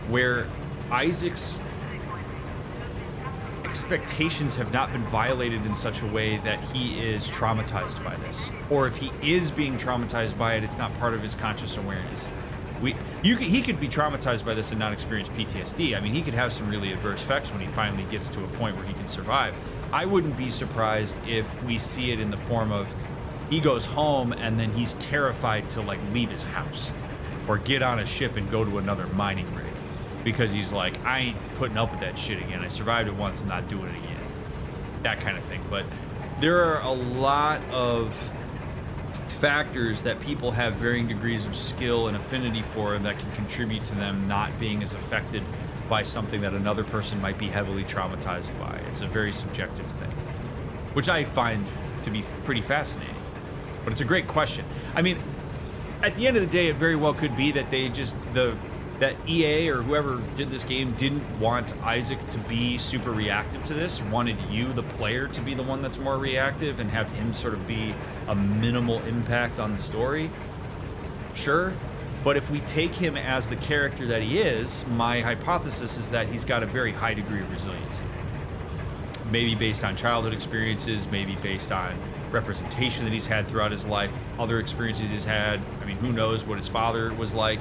where Isaac's expectations have not been violated in such a way that he is traumatized by this. Or if he is being traumatized by it, it's not part of his conscious awareness. He could be traumatized by this and not experience PTSD. I mean, he could have some really adverse effects when he finally gets to a point where he can survive. I wouldn't be surprised if we see it in the form of he goes home and then he's terrified to like leave his house or get on a ship and go to another mining rig because he's like, I ain't putting up with that shit again. I survived it once, I'm not doing it again. That kind of thing. But there are a lot of factors that people have varying degrees of skill and affinity for that can contribute to them not being as affected by something that another person might be heavily traumatized by. It's a very subjective thing, which I find to be pretty fascinating. But it's a great question. I mean, at the end of the day, it very well could be that they just, that EA or whoever did this game didn't want Isaac to be super reactive to this, wanted you, the player, to be the one that's more reactive and have him sort of be a minimal impact on the story. Sure. But if we take him as the character that he is, my hypothesis is that he's got a very high degree of resiliency. Maybe based on childhood experiences, maybe based on representation that he's had throughout his life, other experiences he's had. I mean, who knows what his father was like,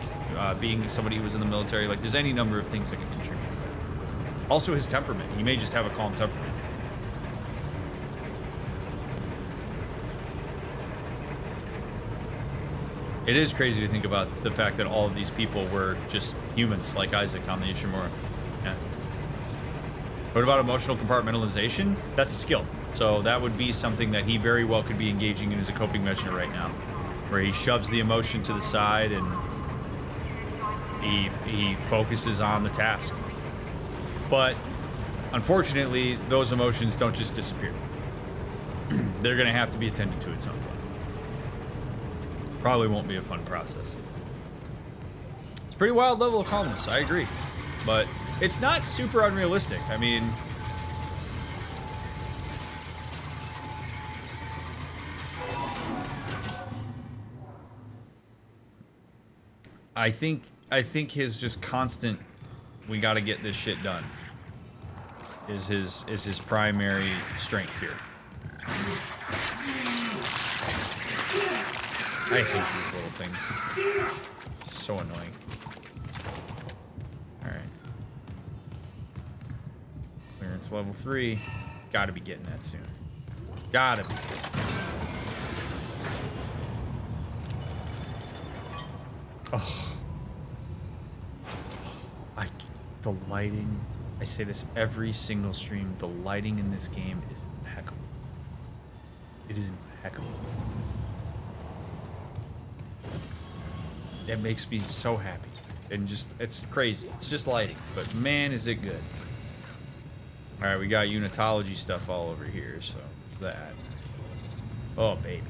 being somebody who was in the military. Like, there's any number of things that could contribute to that. Also, his temperament. He may just have a calm temperament. It is crazy to think about the fact that all of these people were just humans like Isaac on the Ishimura. Yeah. What about emotional compartmentalization? That's a skill. So that would be something that he very well could be engaging in as a coping measure right now, where he shoves the emotion to the side and he focuses on the task. But unfortunately, those emotions don't just disappear. They're going to have to be attended to at some point. Probably won't be a fun process. It's a pretty wild level of calmness, I agree. But it's not super unrealistic. I mean, I think his just constant, we got to get this shit done, is his primary strength here. I hate these little things. So annoying. Alright. Clearance level 3. Gotta be getting that soon. Gotta be. Oh. The lighting. I say this every single stream. The lighting in this game is impeccable. It is impeccable. It makes me so happy. And just, it's crazy. It's just lighting. But man, is it good. Alright, we got unitology stuff all over here, so there's that. Oh, baby.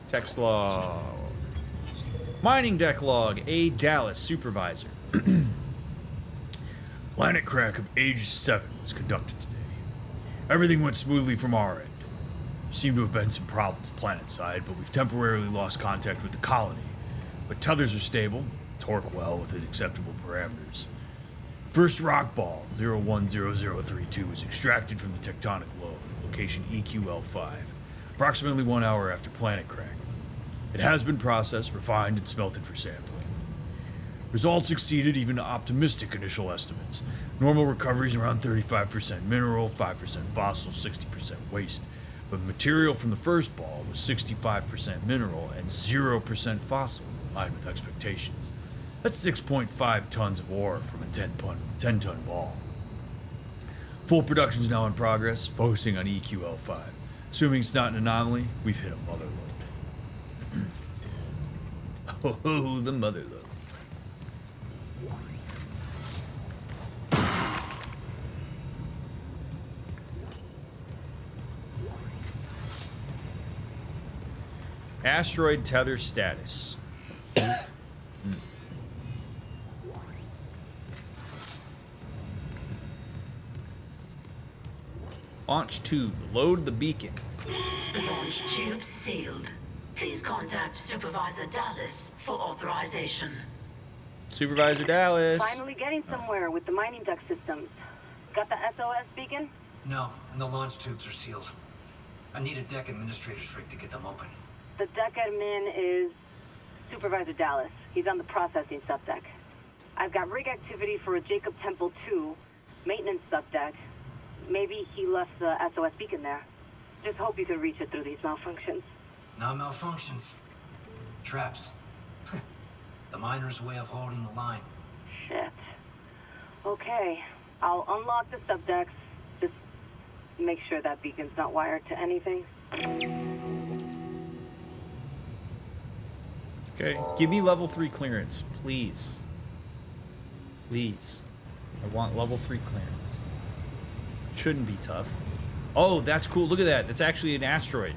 Text log. Mining deck log. A Dallas supervisor. Planet crack of age 7 was conducted today. Everything went smoothly from our end. Seem to have been some problems planet side, but we've temporarily lost contact with the colony. But tethers are stable, torque well within acceptable parameters. First rock ball, 010032, was extracted from the tectonic load, location EQL5, approximately 1 hour after planet crack. It has been processed, refined, and smelted for sampling. Results exceeded even optimistic initial estimates. Normal recoveries around 35% mineral, 5% fossil, 60% waste. But material from the first ball was 65% mineral and 0% fossil, in line with expectations. That's 6.5 tons of ore from a 10-ton ball. Full production is now in progress, focusing on EQL5. Assuming it's not an anomaly, we've hit a mother lode. Oh, the mother lode. Asteroid tether status. Launch tube. Load the beacon. Launch tube sealed. Please contact Supervisor Dallas for authorization. Supervisor Dallas. Finally getting somewhere with the mining duct systems. Got the SOS beacon? No, and the launch tubes are sealed. I need a deck administrator's rig to get them open. The deck admin is Supervisor Dallas. He's on the processing subdeck. I've got rig activity for a Jacob Temple 2, maintenance subdeck. Maybe he left the SOS beacon there. Just hope you can reach it through these malfunctions. Not malfunctions. Traps. The miner's way of holding the line. Shit. Okay, I'll unlock the subdecks. Just make sure that beacon's not wired to anything. Okay, give me level 3 clearance, please. Please. I want level 3 clearance. Shouldn't be tough. Oh, that's cool. Look at that. That's actually an asteroid.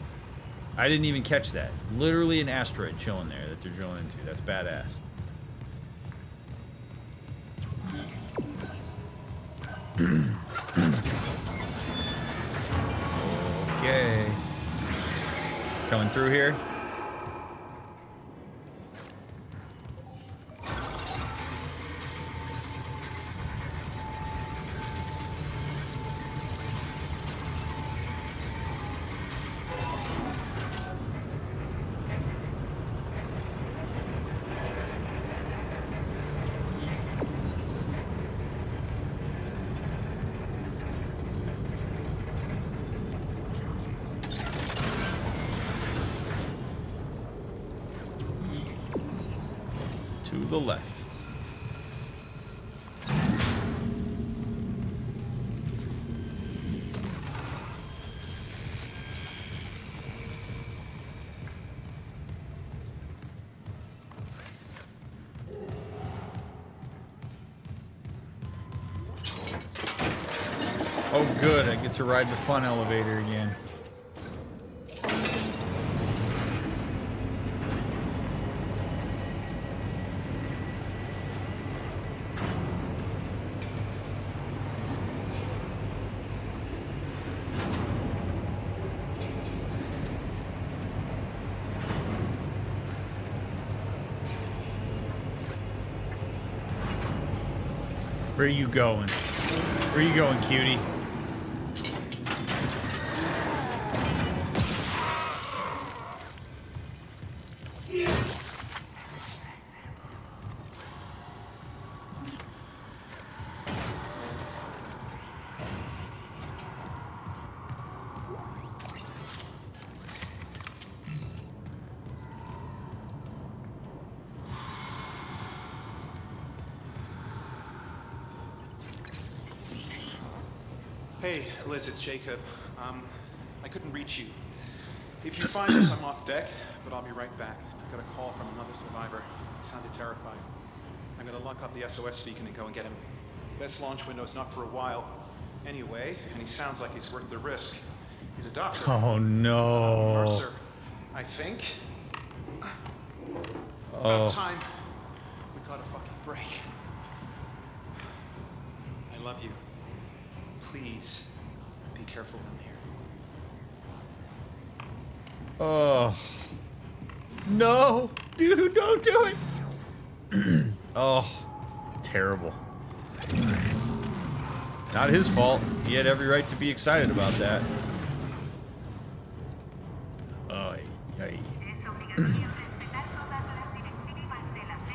I didn't even catch that. Literally an asteroid chilling there that they're drilling into. That's badass. Okay. Coming through here. To the left. Oh good, I get to ride the fun elevator again. Where are you going? Where are you going, cutie? Hey, Liz, it's Jacob. I couldn't reach you. If you find us, I'm off deck, but I'll be right back. I got a call from another survivor. He sounded terrified. I'm gonna lock up the SOS beacon and go and get him. Best launch window's not for a while. Anyway, and he sounds like he's worth the risk. He's a doctor. Oh no. Mercer, I think. About time. We got a fucking break. I love you. Please, be careful down here. Oh. No! Dude, don't do it! Oh. Terrible. Not his fault. He had every right to be excited about that.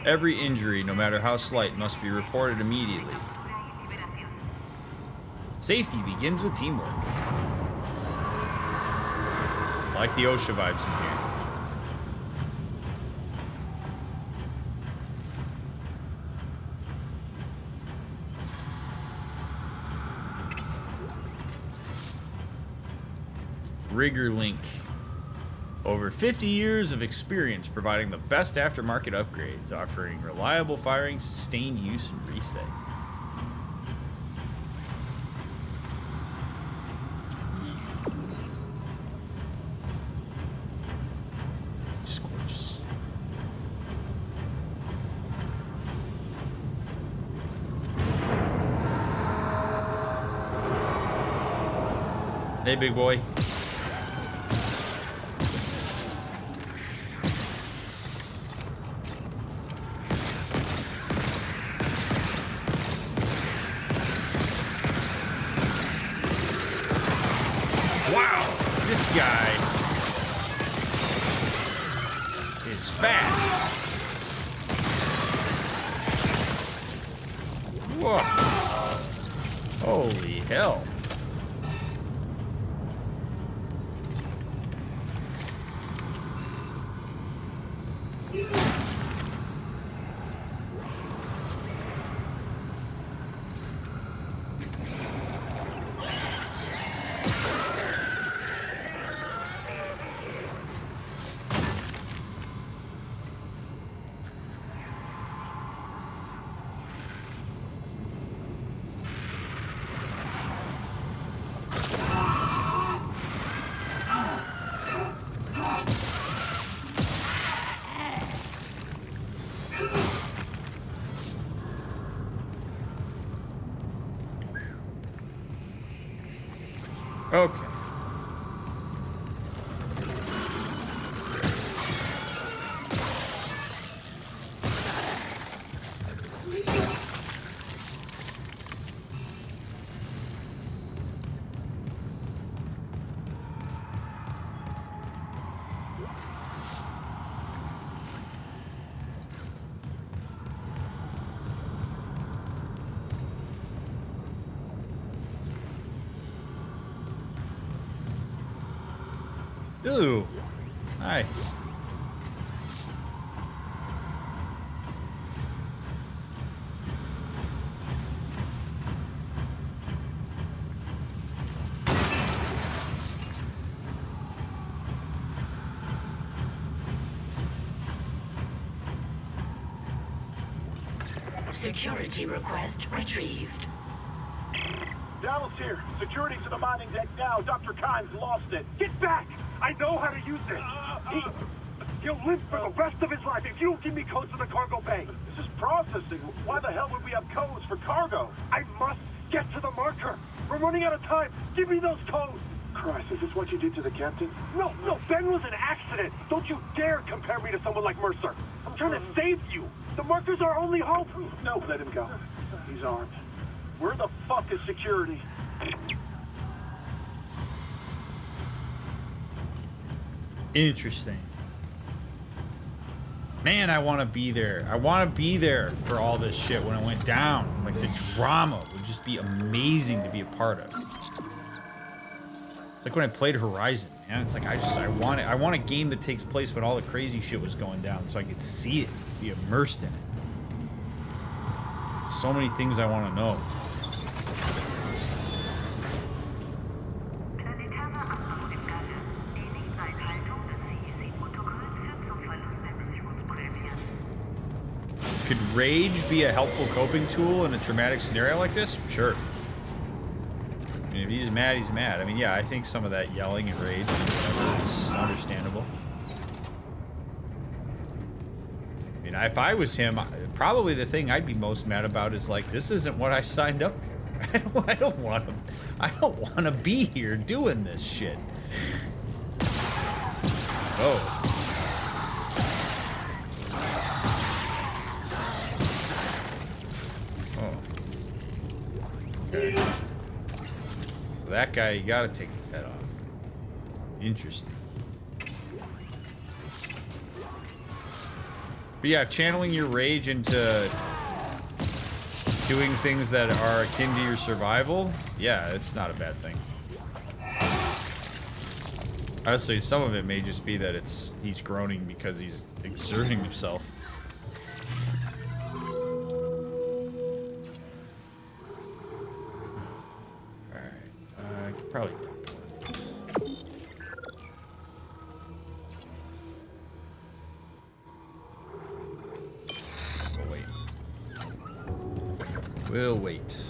Every injury, no matter how slight, must be reported immediately. Safety begins with teamwork. Like the OSHA vibes in here. Rigger Link. Over 50 years of experience providing the best aftermarket upgrades, offering reliable firing, sustained use, and reset. Just gorgeous. Hey, big boy. is fast. Whoa. Holy hell. Okay. Ooh. Hi. Security request retrieved. Dallas here. Security to the mining deck now. Dr. Kynes lost it. Get back! I know how to use it. He'll live for the rest of his life if you don't give me codes to the cargo bay. This is processing. Why the hell would we have codes for cargo? I must get to the marker. We're running out of time. Give me those codes. Christ, is this what you did to the captain? No, Ben was an accident. Don't you dare compare me to someone like Mercer. I'm trying to save you. The marker's our only hope. No, let him go. He's armed. Where the fuck is security? Interesting. Man, I want to be there. I want to be there for all this shit when it went down. Like, the drama would just be amazing to be a part of. It's like when I played Horizon, man. It's like I want a game that takes place when all the crazy shit was going down so I could see it, be immersed in it. So many things I want to know. Could rage be a helpful coping tool in a traumatic scenario like this? Sure. I mean, if he's mad, he's mad. I mean, yeah, I think some of that yelling and rage and whatever is understandable. I mean, if I was him, probably the thing I'd be most mad about is like, this isn't what I signed up for. I don't want to be here doing this shit. Oh. Okay. So that guy, you gotta take his head off. Interesting. But yeah, channeling your rage into doing things that are akin to your survival, yeah, it's not a bad thing. Honestly, some of it may just be that he's groaning because he's exerting himself. Probably this. We'll wait. We'll wait.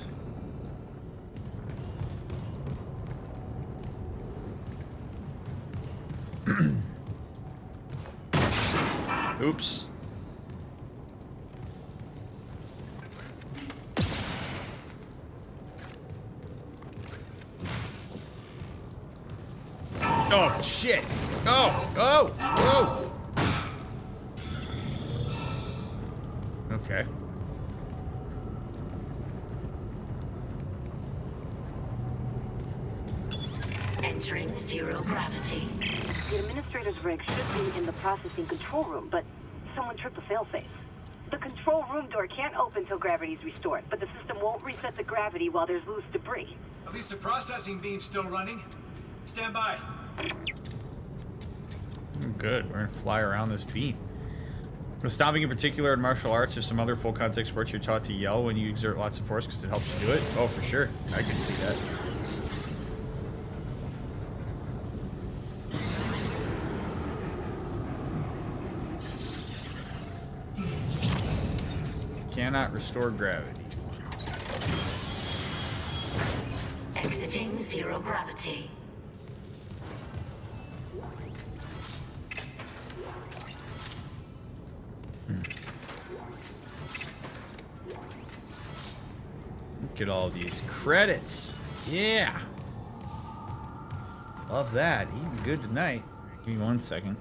Oops. Oh, shit. Oh. Okay. Entering zero gravity. The administrator's rig should be in the processing control room, but someone tripped the failsafe. The control room door can't open till gravity's restored, but the system won't reset the gravity while there's loose debris. At least the processing beam's still running. Stand by. Good, we're gonna fly around this beam. The stomping in particular in martial arts or some other full contact sports, you're taught to yell when you exert lots of force because it helps you do it. Oh, for sure. I can see that. Cannot restore gravity. Exiting zero gravity. Look at all these credits. Yeah. Love that. Eating good tonight. Give me 1 second.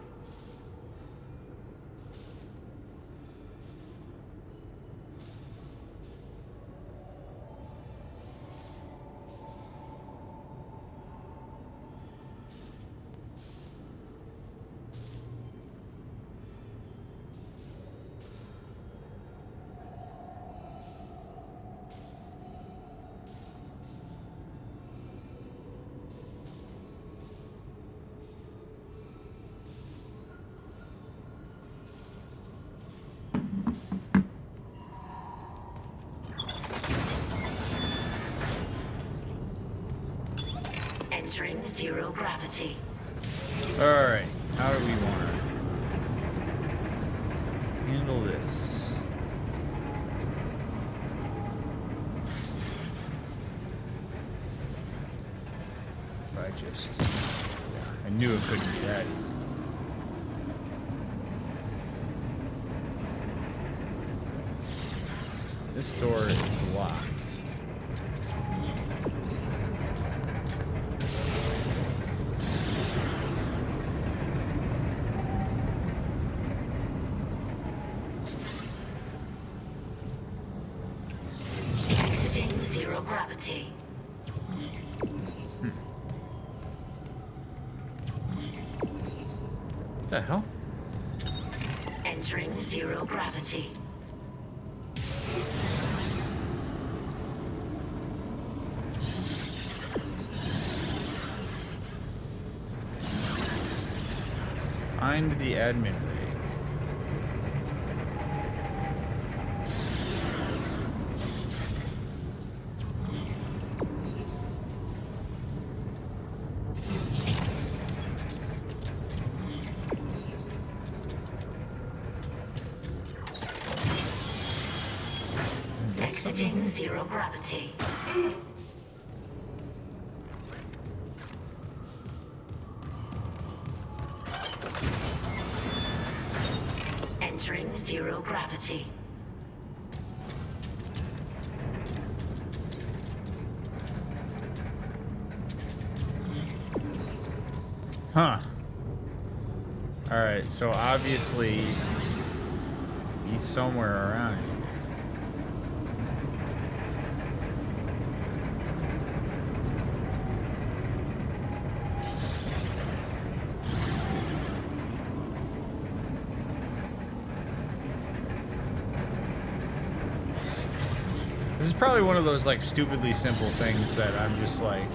Entering zero gravity. Alright, how do we want to handle this? I just... I knew it couldn't be that easy. This door is locked. Gravity. What the hell? Entering zero gravity. Find the admin rig. Exiting zero gravity. Entering zero gravity. Huh. Alright, so obviously he's somewhere around here. This is probably one of those like stupidly simple things that I'm just like,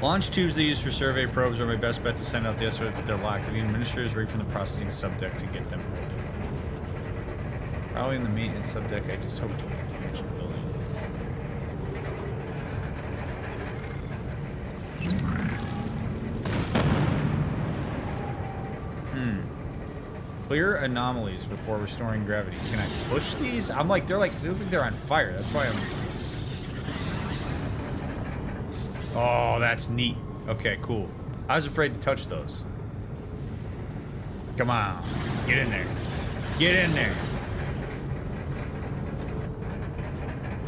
launch tubes they use for survey probes are my best bet to send out the SOS, but they're locked. The administrators wait from the processing subdeck to get them open. Probably in the maintenance subdeck. I just hope to finish the building. Clear anomalies before restoring gravity. Can I push these? I'm like, they look like they're on fire. That's why I'm... Oh, that's neat. Okay, cool. I was afraid to touch those. Come on. Get in there. Get in there.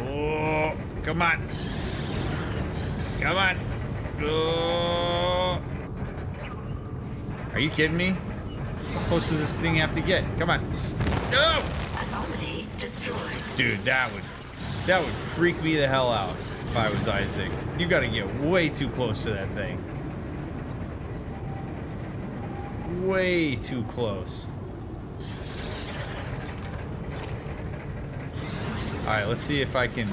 Oh, come on. Come on. Oh. Are you kidding me? How close does this thing have to get? Come on. No! Anomaly destroyed. Dude, that would freak me the hell out if I was Isaac. You gotta get way too close to that thing. Way too close. Alright, let's see if I can...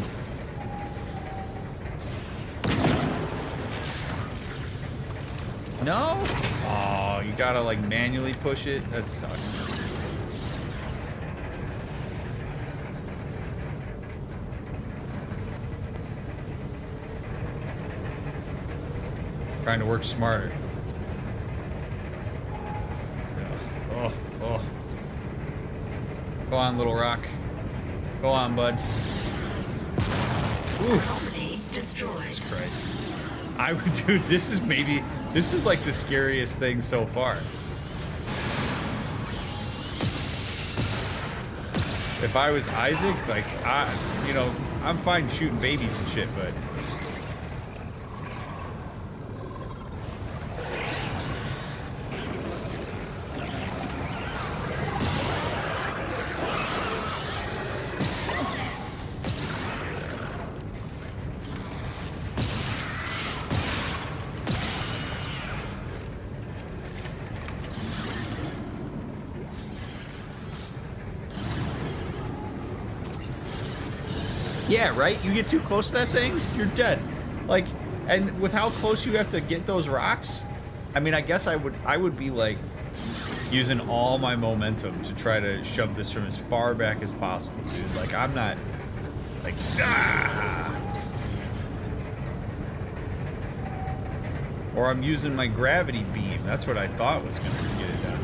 No? Oh, you gotta like manually push it? That sucks. Trying to work smarter. Oh. Go on, little rock. Go on, bud. Oof. Jesus Christ. I would, dude, this is like the scariest thing so far. If I was Isaac, like, you know, I'm fine shooting babies and shit, but... Yeah, right? You get too close to that thing, you're dead. Like, and with how close you have to get those rocks, I mean, I guess I would be like using all my momentum to try to shove this from as far back as possible, dude. Like, I'm not like Or I'm using my gravity beam. That's what I thought was gonna get it done.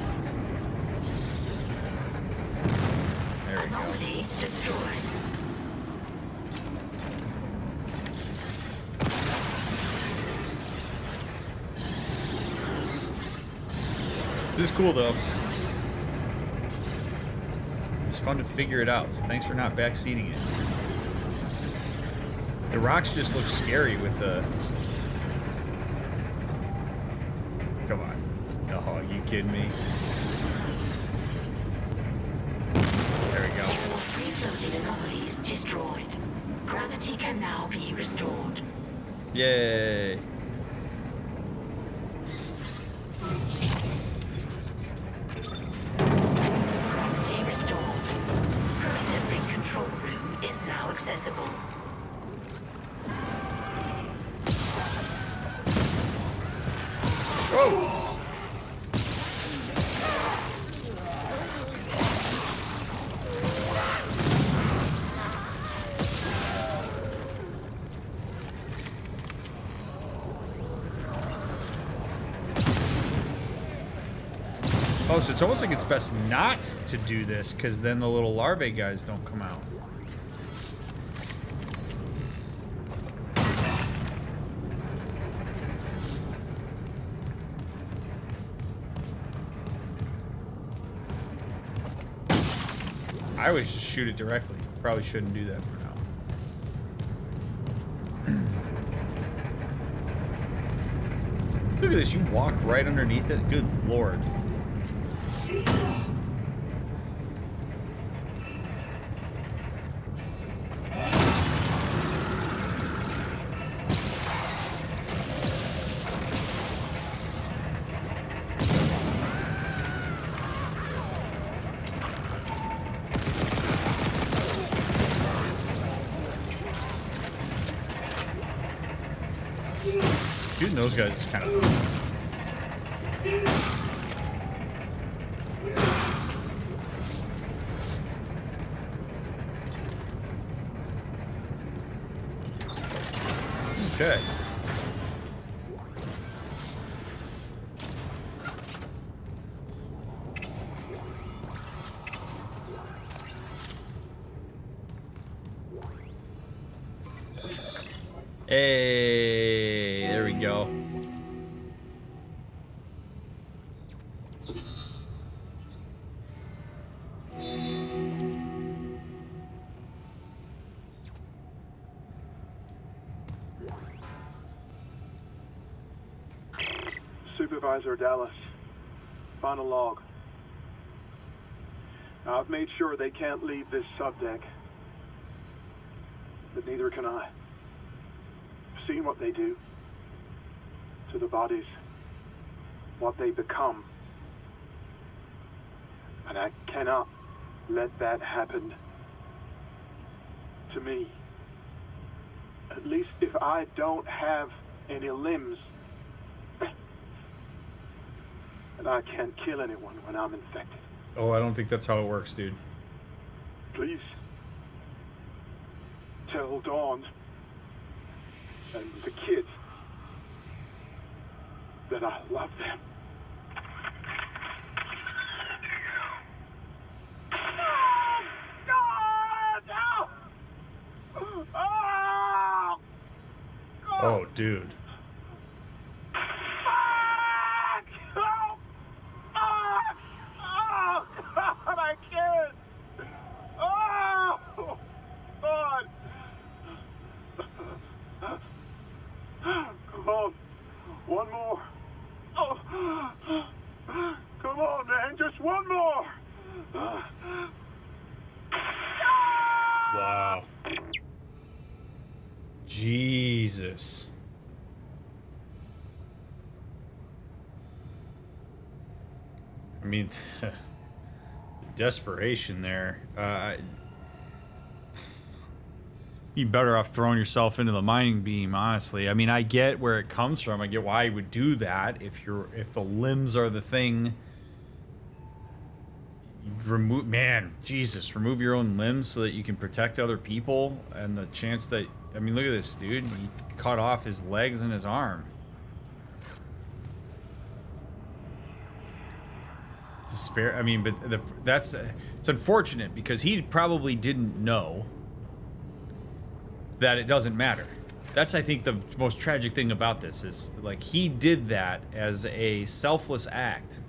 There we go. Destroyed. This is cool though. It's fun to figure it out, so thanks for not backseating it. The rocks just look scary with the... Come on. Oh, are you kidding me? There we go. All three floating anomalies destroyed. Gravity can now be restored. Yay. Gravity restored. Processing control room is now accessible. Whoa! Oh, so it's almost like it's best not to do this, because then the little larvae guys don't come out. I always just shoot it directly. Probably shouldn't do that for now. Look at this, you walk right underneath it? Good lord. Shooting those guys is kind of... Okay. Hey, there we go. Supervisor Dallas, final log. Now, I've made sure they can't leave this subdeck. but neither can I. I've seen what they do to the bodies, what they become. And I cannot let that happen to me. At least if I don't have any limbs. And I can't kill anyone when I'm infected. Oh, I don't think that's how it works, dude. Please. Tell Dawn and the kids that I love them. Oh, dude. God, I can't. Oh, God. Come on. One more. Oh. Come on, man. Just one more. Wow. Jesus. I mean, the desperation there. You'd be better off throwing yourself into the mining beam, honestly. I mean, I get where it comes from. I get why you would do that if the limbs are the thing. Remove your own limbs so that you can protect other people, and the chance that, I mean, look at this dude. He cut off his legs and his arm. Despair. I mean, but it's unfortunate because he probably didn't know that it doesn't matter. That's, I think, the most tragic thing about this is, like, he did that as a selfless act.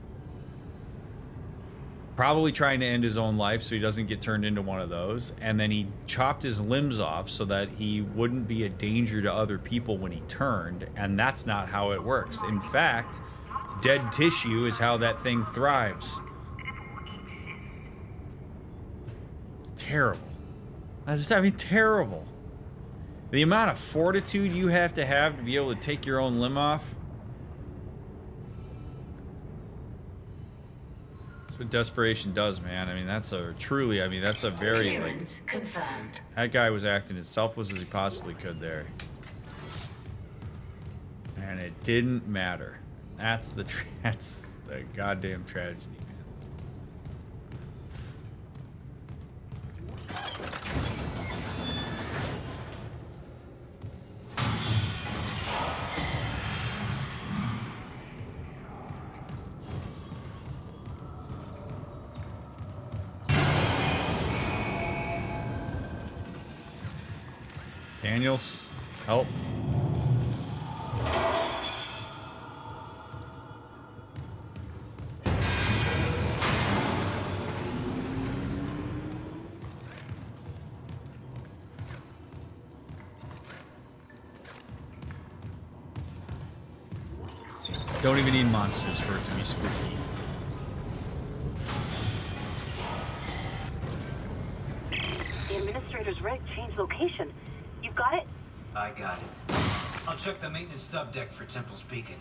Probably trying to end his own life so he doesn't get turned into one of those. And then he chopped his limbs off so that he wouldn't be a danger to other people when he turned. And that's not how it works. In fact, dead tissue is how that thing thrives. It's terrible. Terrible. The amount of fortitude you have to be able to take your own limb off. That's what desperation does, man. I mean, that's a very, Clearance confirmed. That guy was acting as selfless as he possibly could there. And it didn't matter. That's the goddamn tragedy, man. Daniels, help. Don't even need monsters for it to be spooky. The administrator's rig changed location. You got it? I got it. I'll check the maintenance subdeck for Temple's Beacon.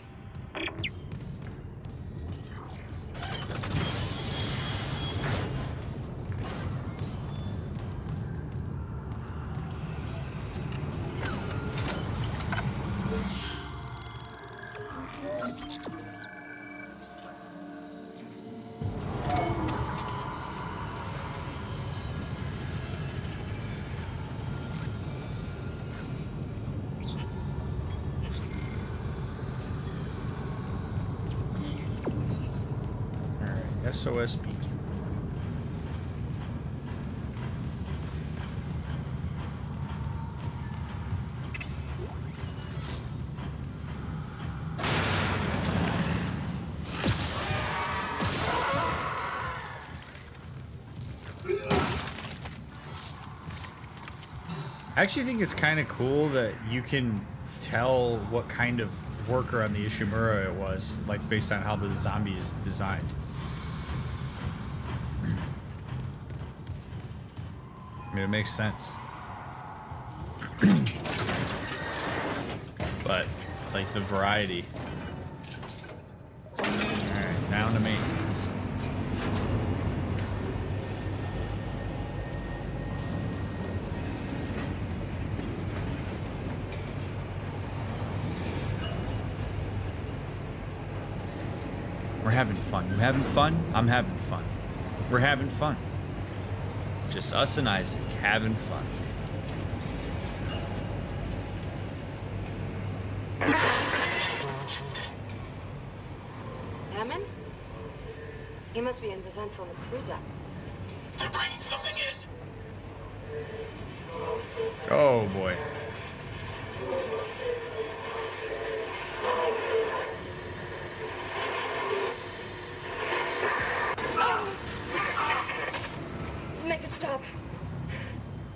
SOS Beacon. I actually think it's kind of cool that you can tell what kind of worker on the Ishimura it was, like based on how the zombie is designed. I mean, it makes sense. But like the variety. All right, down to maintenance. We're having fun. You having fun? I'm having fun. We're having fun. Just us and Isaac having fun. Hammond? He must be in the vents on the crew deck. They're bringing something in. Oh boy. Make it stop.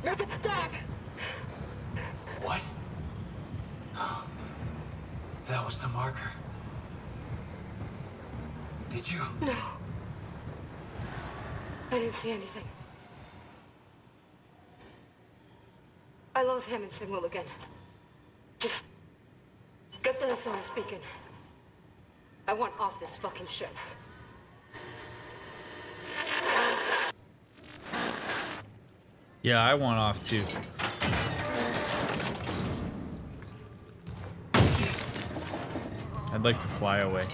Make it stop. What? That was the marker. Did you? No. I didn't see anything. I lost Hammond's signal again. Just get the SOS beacon. I want off this fucking ship. Yeah, I want off too. I'd like to fly away.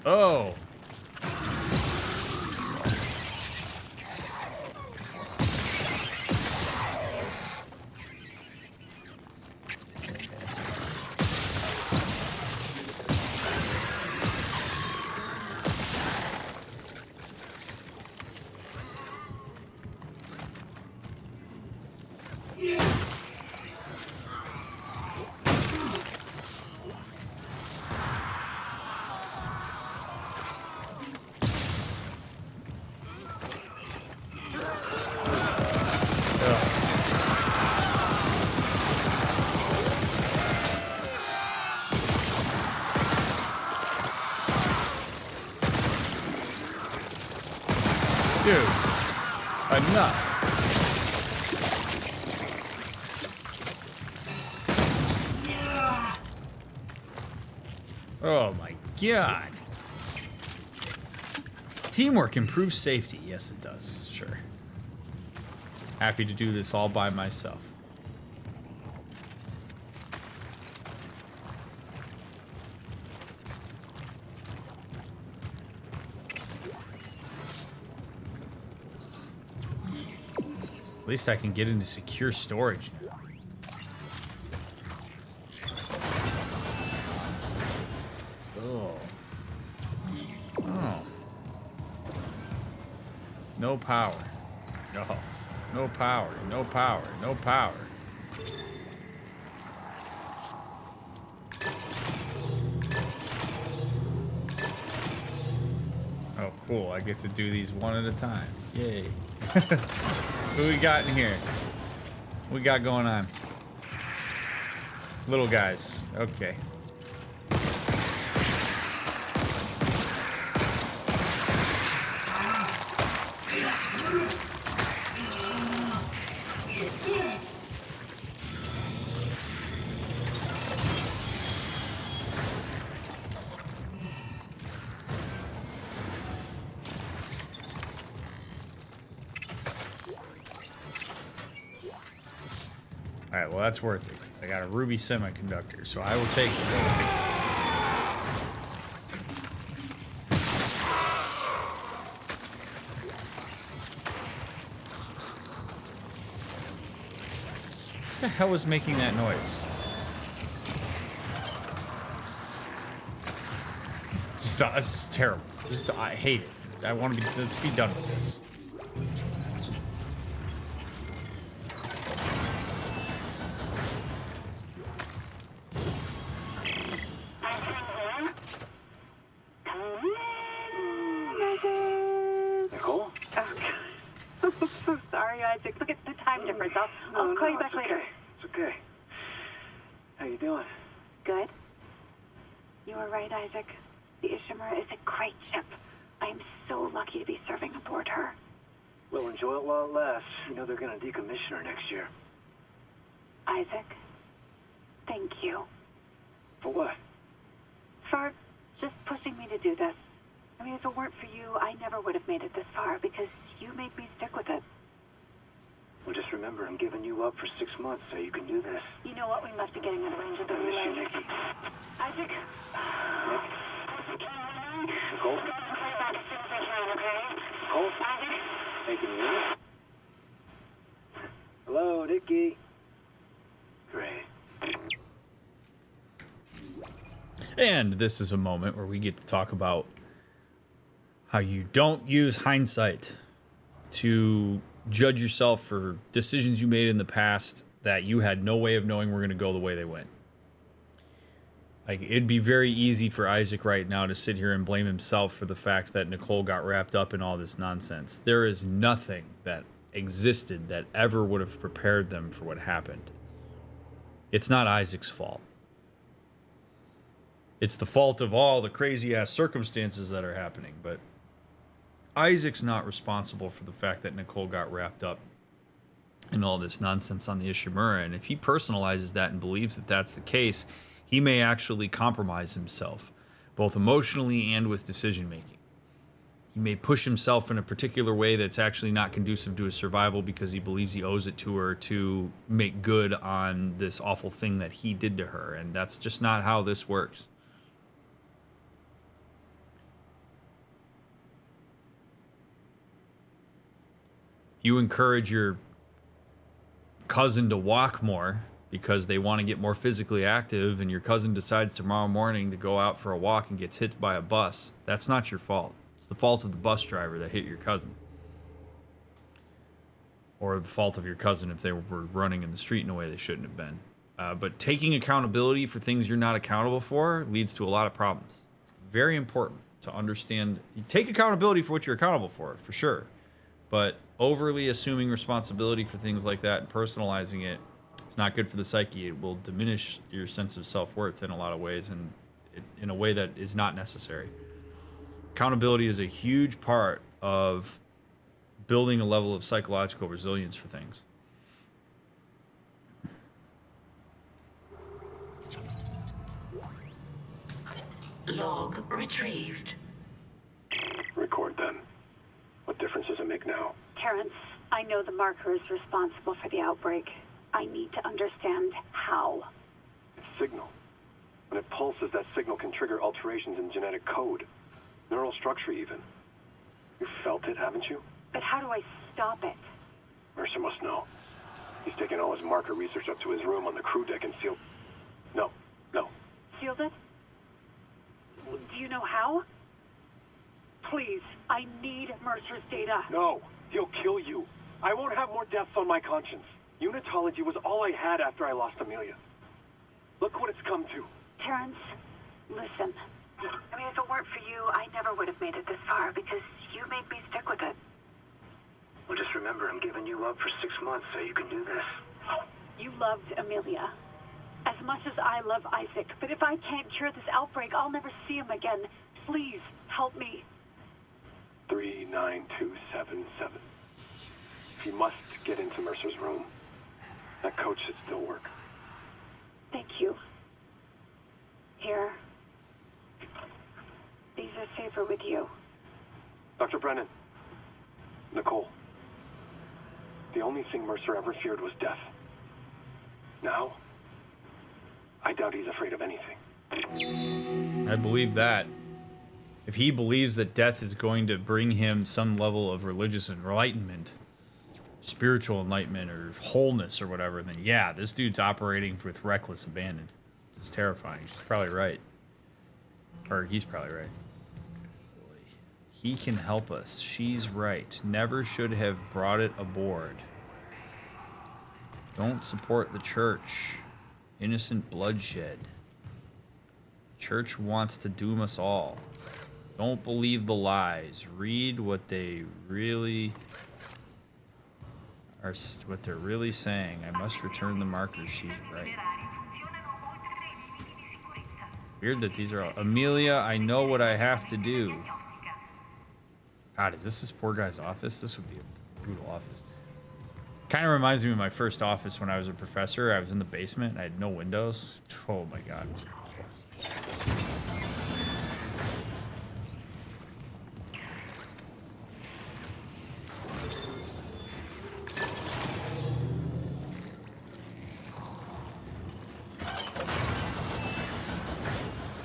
Oh. Dude, enough. Oh my god. Teamwork improves safety. Yes, it does. Sure. Happy to do this all by myself. At least I can get into secure storage now. Oh. Oh. No power. No. No power. No power. No power. Oh, cool. I get to do these one at a time. Yay. Who we got in here? What we got going on? Little guys. Okay. Alright, well that's worth it. 'Cause I got a ruby semiconductor, so I will take it. What the hell was making that noise? It's terrible. I hate it. I want to be. Let's be done with this. Nicole? Oh, I'm so sorry, Isaac. Look at the time difference. I'll call you back later. It's okay. How you doing? Good. You were right, Isaac. The Ishimura is a great ship. I am so lucky to be serving aboard her. We'll enjoy it while it lasts. You know they're gonna decommission her next year. Isaac, thank you. For what? For just pushing me to do this. I mean, if it weren't for you, I never would have made it this far because you made me stick with it. Well, just remember, I'm giving you up for 6 months so you can do this. You know what? We must be getting out of range of the I miss you, relay. Nikki. Isaac? Nick? Nicole? Nicole? Hey, can you hear me? Hello, Nikki. Great. And this is a moment where we get to talk about how you don't use hindsight to judge yourself for decisions you made in the past that you had no way of knowing were going to go the way they went. Like, it'd be very easy for Isaac right now to sit here and blame himself for the fact that Nicole got wrapped up in all this nonsense. There is nothing that existed that ever would have prepared them for what happened. It's not Isaac's fault. It's the fault of all the crazy-ass circumstances that are happening, but Isaac's not responsible for the fact that Nicole got wrapped up in all this nonsense on the Ishimura, and if he personalizes that and believes that that's the case, he may actually compromise himself, both emotionally and with decision-making. He may push himself in a particular way that's actually not conducive to his survival because he believes he owes it to her to make good on this awful thing that he did to her, and that's just not how this works. You encourage your cousin to walk more because they want to get more physically active, and your cousin decides tomorrow morning to go out for a walk and gets hit by a bus. That's not your fault. It's the fault of the bus driver that hit your cousin. Or the fault of your cousin if they were running in the street in a way they shouldn't have been. But taking accountability for things you're not accountable for leads to a lot of problems. It's very important to understand. You take accountability for what you're accountable for sure. But overly assuming responsibility for things like that and personalizing it, it's not good for the psyche. It will diminish your sense of self-worth in a lot of ways, and in a way that is not necessary. Accountability is a huge part of building a level of psychological resilience for things. Log retrieved. Record then. What difference does it make now? Terrence, I know the marker is responsible for the outbreak. I need to understand how. It's signal. When it pulses, that signal can trigger alterations in genetic code. Neural structure, even. You've felt it, haven't you? But how do I stop it? Mercer must know. He's taken all his marker research up to his room on the crew deck and sealed... No. Sealed it? Do you know how? Please, I need Mercer's data. No, he'll kill you. I won't have more deaths on my conscience. Unitology was all I had after I lost Amelia. Look what it's come to. Terrence, listen. I mean, if it weren't for you, I never would have made it this far because you made me stick with it. Well, just remember, I'm giving you up for 6 months so you can do this. You loved Amelia as much as I love Isaac, but if I can't cure this outbreak, I'll never see him again. Please, help me. 39277. He must get into Mercer's room. That code should still work. Thank you. Here. These are safer with you. Dr. Brennan. Nicole. The only thing Mercer ever feared was death. Now, I doubt he's afraid of anything. I believe that. If he believes that death is going to bring him some level of religious enlightenment, spiritual enlightenment, or wholeness, or whatever, then yeah, this dude's operating with reckless abandon. It's terrifying. She's probably right. Or he's probably right. He can help us. She's right. Never should have brought it aboard. Don't support the church. Innocent bloodshed. Church wants to doom us all. Don't believe the lies. Read what they really are, what they're really saying. I must return the markers. She's right. Weird that these are all... Amelia, I know what I have to do. God, is this poor guy's office? This would be a brutal office. Kind of reminds me of my first office when I was a professor. I was in the basement and I had no windows. Oh my God.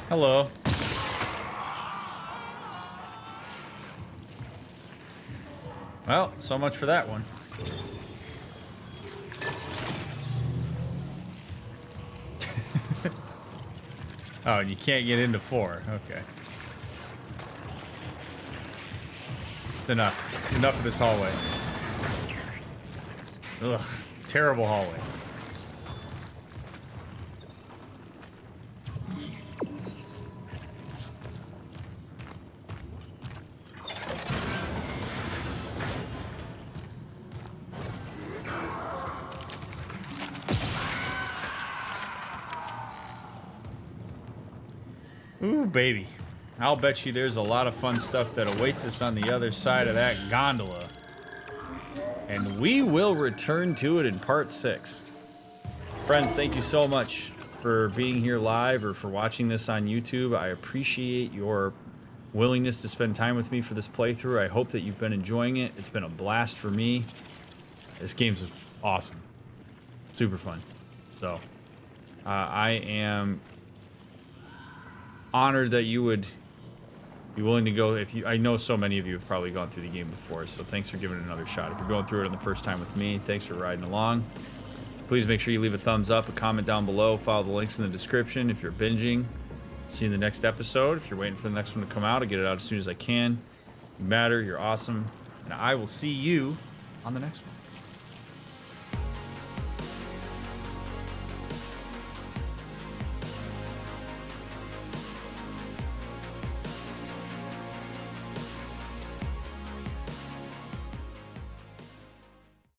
Hello. Well, so much for that one. Oh, and you can't get into 4. Okay. It's enough. Enough of this hallway. Ugh. Terrible hallway. Ooh, baby. I'll bet you there's a lot of fun stuff that awaits us on the other side of that gondola. And we will return to it in part 6. Friends, thank you so much for being here live or for watching this on YouTube. I appreciate your willingness to spend time with me for this playthrough. I hope that you've been enjoying it. It's been a blast for me. This game's awesome. Super fun. So, I am honored that you would be willing to go. I know so many of you have probably gone through the game before, so thanks for giving it another shot. If you're going through it on the first time with me, thanks for riding along. Please make sure you leave a thumbs up, a comment down below, follow the links in the description. If you're binging, see you in the next episode. If you're waiting for the next one to come out, I'll get it out as soon as I can. You matter, you're awesome, and I will see you on the next one.